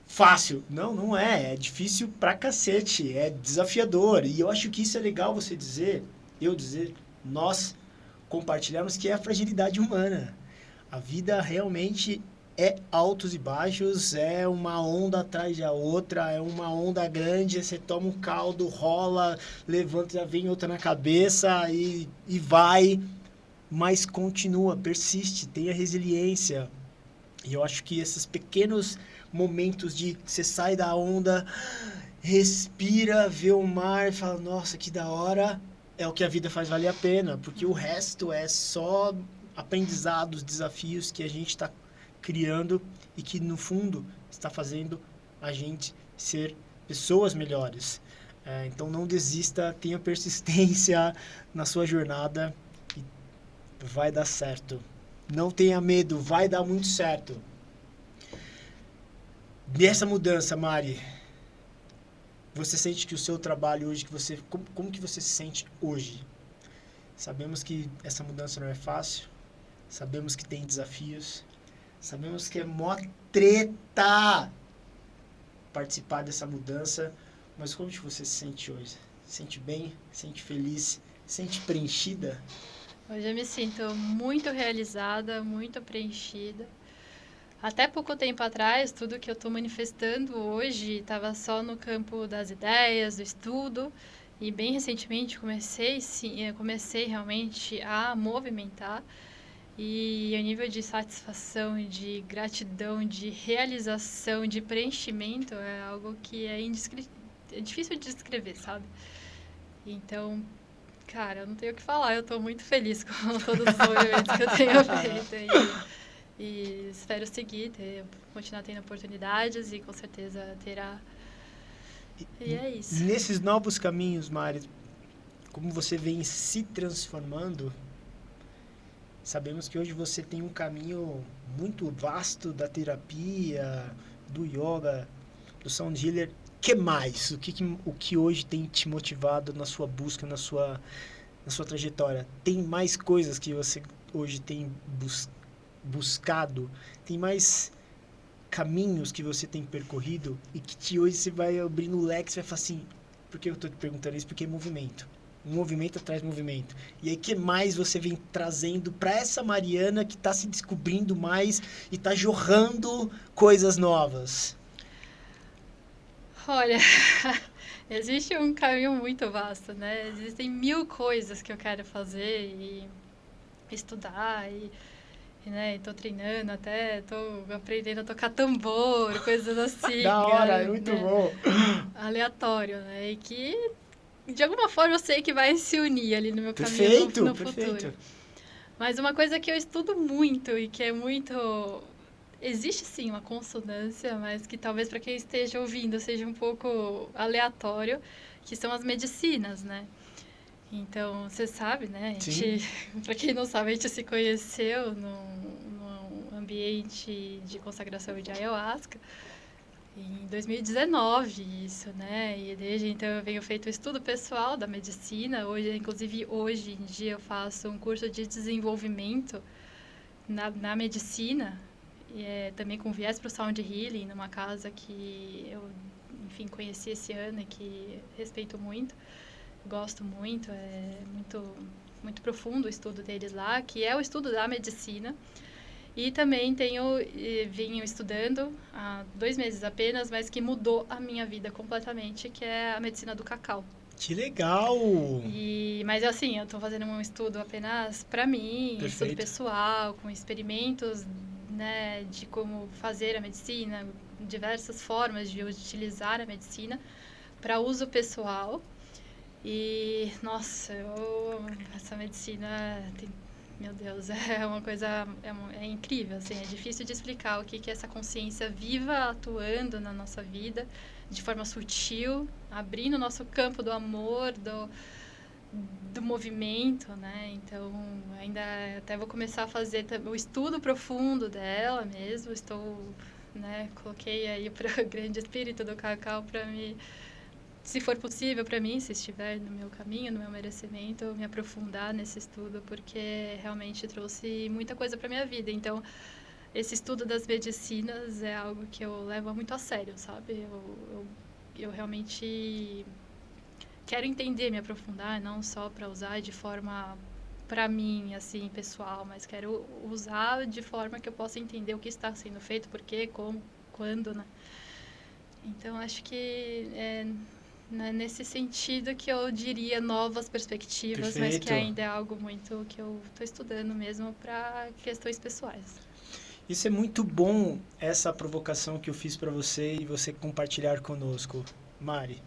Fácil. Não é. É difícil pra cacete. É desafiador. E eu acho que isso é legal você dizer, nós compartilharmos, que é a fragilidade humana. A vida realmente é altos e baixos, é uma onda atrás da outra, é uma onda grande, você toma um caldo, rola, levanta, já vem outra na cabeça e vai. mas continua, persiste, tenha resiliência. E eu acho que esses pequenos momentos de você sai da onda, respira, vê o mar e fala, nossa, que da hora, é o que a vida faz valer a pena, porque o resto é só aprendizados, desafios que a gente está criando e que, no fundo, está fazendo a gente ser pessoas melhores. Então, não desista, tenha persistência na sua jornada e vai dar certo. Não tenha medo, vai dar muito certo. Nessa mudança, Mari, você sente que o seu trabalho hoje, como que você se sente hoje? Sabemos que essa mudança não é fácil, sabemos que tem desafios, sabemos que é mó treta participar dessa mudança, mas como que você se sente hoje? Sente bem? Sente feliz? Sente preenchida? Hoje eu me sinto muito realizada, muito preenchida. Até pouco tempo atrás, tudo que eu estou manifestando hoje estava só no campo das ideias, do estudo. E bem recentemente comecei realmente a movimentar. E o nível de satisfação, de gratidão, de realização, de preenchimento é algo que é difícil de descrever, sabe? Então, cara, eu não tenho o que falar. Eu estou muito feliz com todos os movimentos que eu tenho feito. E espero seguir, continuar tendo oportunidades e com certeza terá. E é isso. Nesses novos caminhos, Mari, como você vem se transformando, sabemos que hoje você tem um caminho muito vasto da terapia, do yoga, do sound healer. Que mais? O que hoje tem te motivado na sua busca, na sua trajetória? Tem mais coisas que você hoje tem buscado? Tem mais caminhos que você tem percorrido e que hoje você vai abrindo o leque, você vai falar assim, por que eu estou te perguntando isso? Porque é movimento. Um movimento atrás de movimento. E aí, que mais você vem trazendo para essa Mariana que está se descobrindo mais e está jorrando coisas novas? Olha, existe um caminho muito vasto, né? Existem 1000 coisas que eu quero fazer e estudar né, tô treinando até, tô aprendendo a tocar tambor, coisas assim. Da hora, é muito bom. Aleatório, né? E que, de alguma forma, eu sei que vai se unir ali no meu Perfeito, caminho no perfeito. futuro. Mas uma coisa que eu estudo muito e que é muito... Existe sim uma consonância, mas que talvez para quem esteja ouvindo seja um pouco aleatório, que são as medicinas, né? Então, você sabe, né? Para quem não sabe, a gente se conheceu num ambiente de consagração de ayahuasca em 2019, isso, né? E desde então eu venho feito estudo pessoal da medicina. Inclusive hoje em dia eu faço um curso de desenvolvimento na medicina, também com viés para o Sound Healing, numa casa que eu, enfim, conheci esse ano e que respeito muito. Gosto muito, é muito profundo o estudo deles lá, que é o estudo da medicina. E também venho estudando há 2 meses apenas, mas que mudou a minha vida completamente, que é a medicina do cacau. Que legal! Mas assim, eu estou fazendo um estudo apenas para mim, Perfeito. estudo pessoal, com experimentos, né, de como fazer a medicina, diversas formas de utilizar a medicina para uso pessoal. E, nossa, essa medicina, meu Deus, é uma coisa, é incrível, assim, é difícil de explicar o que é essa consciência viva atuando na nossa vida, de forma sutil, abrindo o nosso campo do amor, do movimento, né? Então, ainda até vou começar a fazer o estudo profundo dela mesmo, né, coloquei aí para o grande espírito do cacau para se for possível para mim, se estiver no meu caminho, no meu merecimento, me aprofundar nesse estudo, porque realmente trouxe muita coisa para minha vida. Então, esse estudo das medicinas é algo que eu levo muito a sério, sabe? Eu realmente quero entender, me aprofundar, não só para usar de forma para mim, assim, pessoal, mas quero usar de forma que eu possa entender o que está sendo feito, por quê, como, quando, né? Então, acho que né? Nesse sentido que eu diria novas perspectivas, mas Perfeito. que ainda é algo muito que eu estou estudando mesmo para questões pessoais. Isso é muito bom, essa provocação que eu fiz para você e você compartilhar conosco, Mari.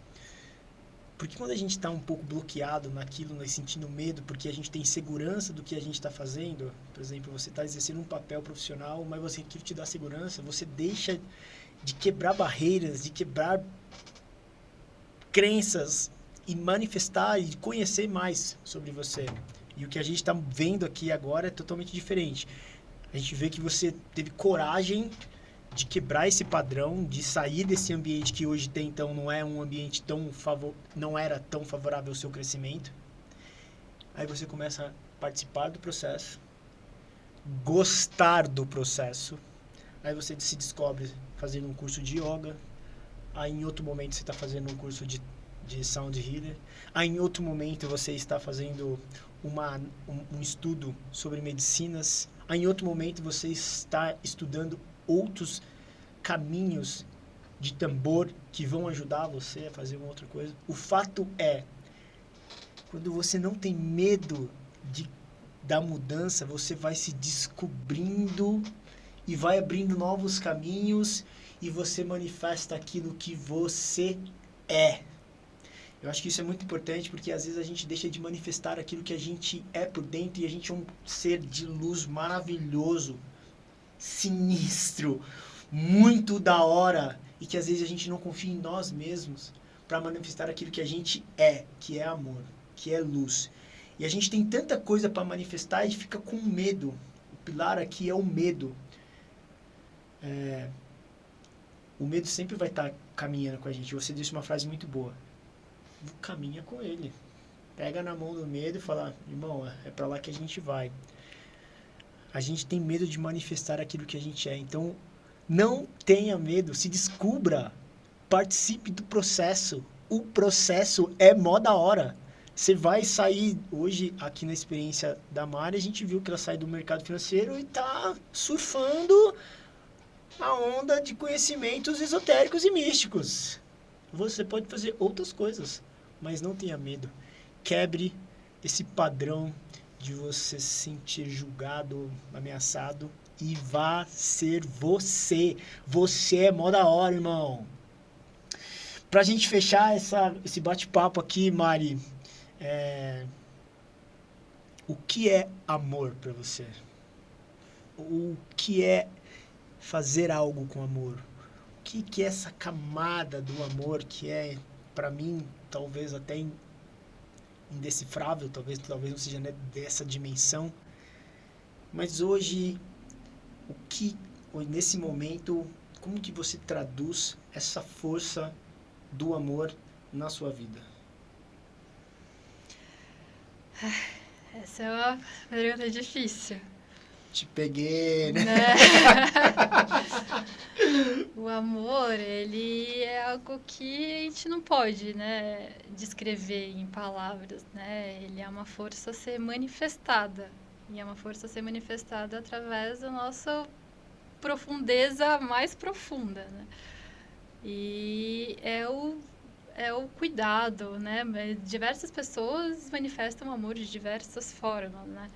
Porque quando a gente está um pouco bloqueado naquilo, nós sentindo medo, porque a gente tem segurança do que a gente está fazendo, por exemplo, você está exercendo um papel profissional, mas você aquilo te dá segurança, você deixa de quebrar barreiras, de quebrar crenças e manifestar e conhecer mais sobre você. E o que a gente está vendo aqui agora é totalmente diferente. A gente vê que você teve coragem de quebrar esse padrão, de sair desse ambiente que hoje tem, então não é um ambiente não era tão favorável ao seu crescimento. Aí você começa a participar do processo, gostar do processo. Aí você se descobre fazendo um curso de yoga. Aí em outro momento você está fazendo um curso de sound healer. Aí em outro momento você está fazendo um estudo sobre medicinas. Aí em outro momento você está estudando outros caminhos de tambor que vão ajudar você a fazer uma outra coisa. O fato é, quando você não tem medo da mudança, você vai se descobrindo e vai abrindo novos caminhos e você manifesta aquilo que você é. Eu acho que isso é muito importante porque às vezes a gente deixa de manifestar aquilo que a gente é por dentro e a gente é um ser de luz maravilhoso, sinistro, muito da hora e que às vezes a gente não confia em nós mesmos para manifestar aquilo que a gente é, que é amor, que é luz. E a gente tem tanta coisa para manifestar e fica com medo. O pilar aqui é o medo. O medo sempre vai estar caminhando com a gente. Você disse uma frase muito boa. Caminha com ele. Pega na mão do medo e fala, irmão, é para lá que a gente vai. A gente tem medo de manifestar aquilo que a gente é. Então, não tenha medo, se descubra, participe do processo. O processo é mó da hora. Você vai sair, hoje, aqui na experiência da Mari, a gente viu que ela sai do mercado financeiro e tá surfando a onda de conhecimentos esotéricos e místicos. Você pode fazer outras coisas, mas não tenha medo. Quebre esse padrão de você se sentir julgado, ameaçado e vá ser você. Você é mó da hora, irmão. Pra gente fechar esse bate-papo aqui, Mari, o que é amor pra você? O que é fazer algo com amor? O que é essa camada do amor que é, pra mim, talvez até indecifrável, talvez não seja, né, dessa dimensão. Mas hoje, nesse momento, como que você traduz essa força do amor na sua vida? Essa é uma pergunta difícil. Te peguei, né? O amor, ele é algo que a gente não pode, né, descrever em palavras, né? Ele é uma força a ser manifestada. E é uma força a ser manifestada através da nossa profundeza mais profunda, né? E é o cuidado, né? Diversas pessoas manifestam amor de diversas formas, né?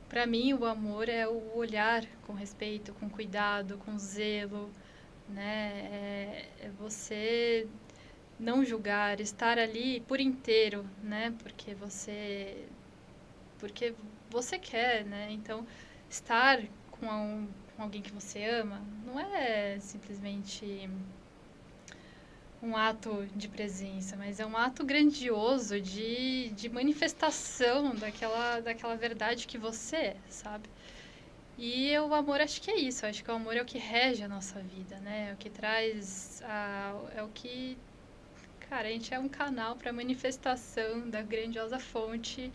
Para mim, o amor é o olhar com respeito, com cuidado, com zelo, né? É você não julgar, estar ali por inteiro, né? Porque você quer, né? Então, estar com alguém que você ama não é simplesmente um ato de presença, mas é um ato grandioso de manifestação daquela verdade que você é, sabe? E o amor, acho que é isso. Acho que o amor é o que rege a nossa vida, né? É o que traz... é o que... Cara, a gente é um canal para manifestação da grandiosa fonte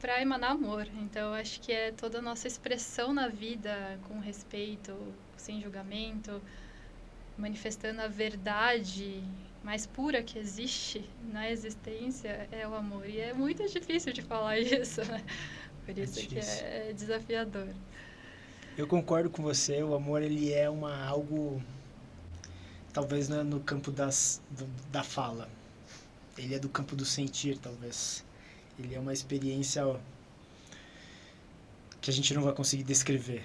para emanar amor. Então, acho que é toda a nossa expressão na vida com respeito, sem julgamento, manifestando a verdade mais pura que existe na existência, é o amor. E é muito difícil de falar isso, né? Por isso que é desafiador. Eu concordo com você, o amor ele é algo, talvez no campo da fala. ele é do campo do sentir, talvez. Ele é uma experiência que a gente não vai conseguir descrever,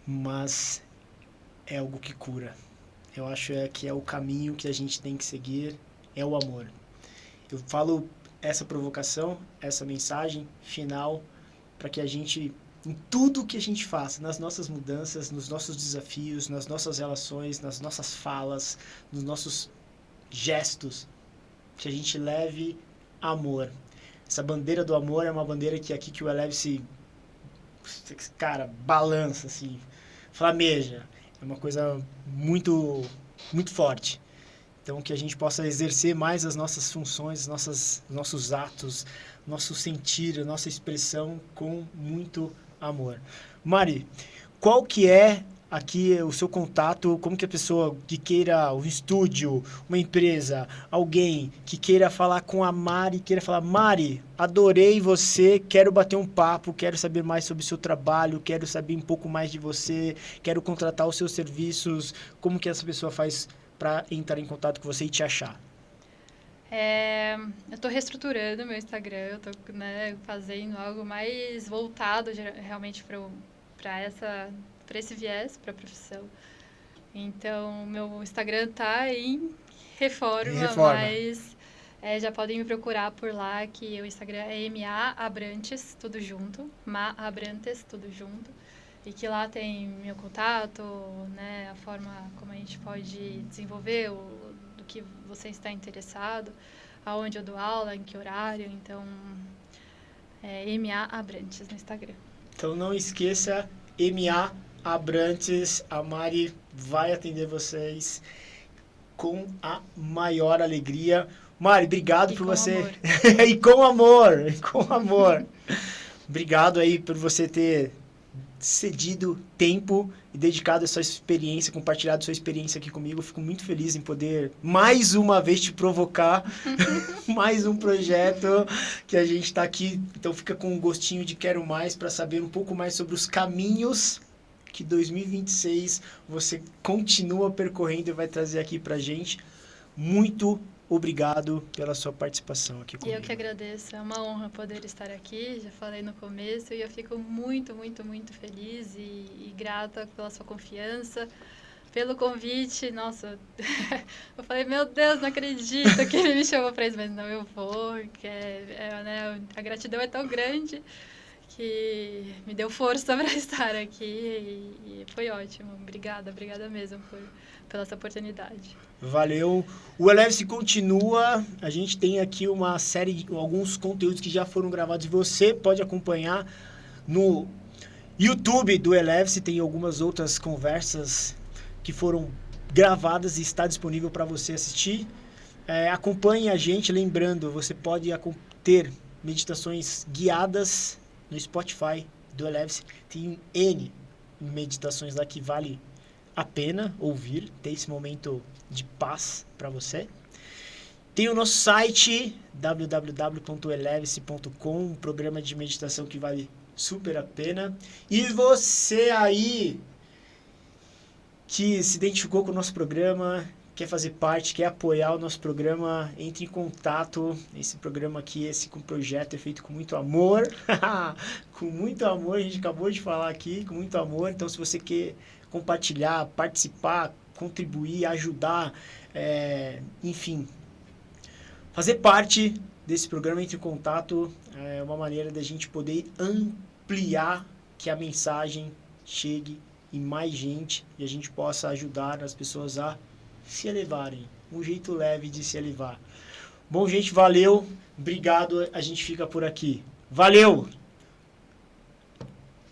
mas é algo que cura. Eu acho que é o caminho que a gente tem que seguir, é o amor. Eu falo essa provocação, essa mensagem final, para que a gente, em tudo que a gente faça, nas nossas mudanças, nos nossos desafios, nas nossas relações, nas nossas falas, nos nossos gestos, que a gente leve amor. Essa bandeira do amor é uma bandeira que aqui que o Eleve-se, cara, balança, assim, flameja. É uma coisa muito, muito forte. Então, que a gente possa exercer mais as nossas funções, nossos atos, nosso sentir, a nossa expressão com muito amor. Mari, qual que é aqui o seu contato? Como que a pessoa que queira um estúdio, uma empresa, alguém que queira falar com a Mari, queira falar, Mari, adorei você, quero bater um papo, quero saber mais sobre o seu trabalho, quero saber um pouco mais de você, quero contratar os seus serviços, como que essa pessoa faz para entrar em contato com você e te achar? Eu estou reestruturando meu Instagram, eu estou fazendo algo mais voltado realmente para esse viés, para a profissão. Então, meu Instagram está em reforma. Mas já podem me procurar por lá, que o Instagram é MA Abrantes, tudo junto, Ma Abrantes, tudo junto. E que lá tem meu contato, né, a forma como a gente pode desenvolver do que você está interessado, aonde eu dou aula, em que horário. Então, MA Abrantes no Instagram. Então, não esqueça, MA Abrantes, a Mari vai atender vocês com a maior alegria. Mari, obrigado por você. E com amor, com amor. Obrigado aí por você ter cedido tempo e dedicado a sua experiência, compartilhado a sua experiência aqui comigo. Eu fico muito feliz em poder mais uma vez te provocar, mais um projeto que a gente está aqui. Então fica com um gostinho de quero mais para saber um pouco mais sobre os caminhos que 2026 você continua percorrendo e vai trazer aqui pra gente. Muito obrigado pela sua participação aqui comigo. Eu que agradeço, é uma honra poder estar aqui, já falei no começo, e eu fico muito, muito, muito feliz e grata pela sua confiança, pelo convite. Nossa, eu falei, meu Deus, não acredito que ele me chamou para isso, mas não, eu vou, porque né, a gratidão é tão grande que me deu força para estar aqui e foi ótimo. Obrigada mesmo pela essa oportunidade. Valeu. O Eleve-se continua. A gente tem aqui uma série de alguns conteúdos que já foram gravados e você pode acompanhar no YouTube do Eleve-se. Tem algumas outras conversas que foram gravadas e está disponível para você assistir. Acompanhe a gente, lembrando, você pode ter meditações guiadas no Spotify do Eleve-se. Tem N meditações lá que vale a pena ouvir, ter esse momento de paz para você. Tem o nosso site www.eleve-se.com, um programa de meditação que vale super a pena. E você aí que se identificou com o nosso programa, quer fazer parte, quer apoiar o nosso programa, entre em contato. Esse programa aqui, esse projeto é feito com muito amor. Com muito amor, a gente acabou de falar aqui, com muito amor. Então, se você quer compartilhar, participar, contribuir, ajudar, enfim, fazer parte desse programa, entre em contato. É uma maneira da gente poder ampliar, que a mensagem chegue em mais gente e a gente possa ajudar as pessoas a se elevarem. Um jeito leve de se elevar. Bom, gente, valeu. Obrigado. A gente fica por aqui. Valeu!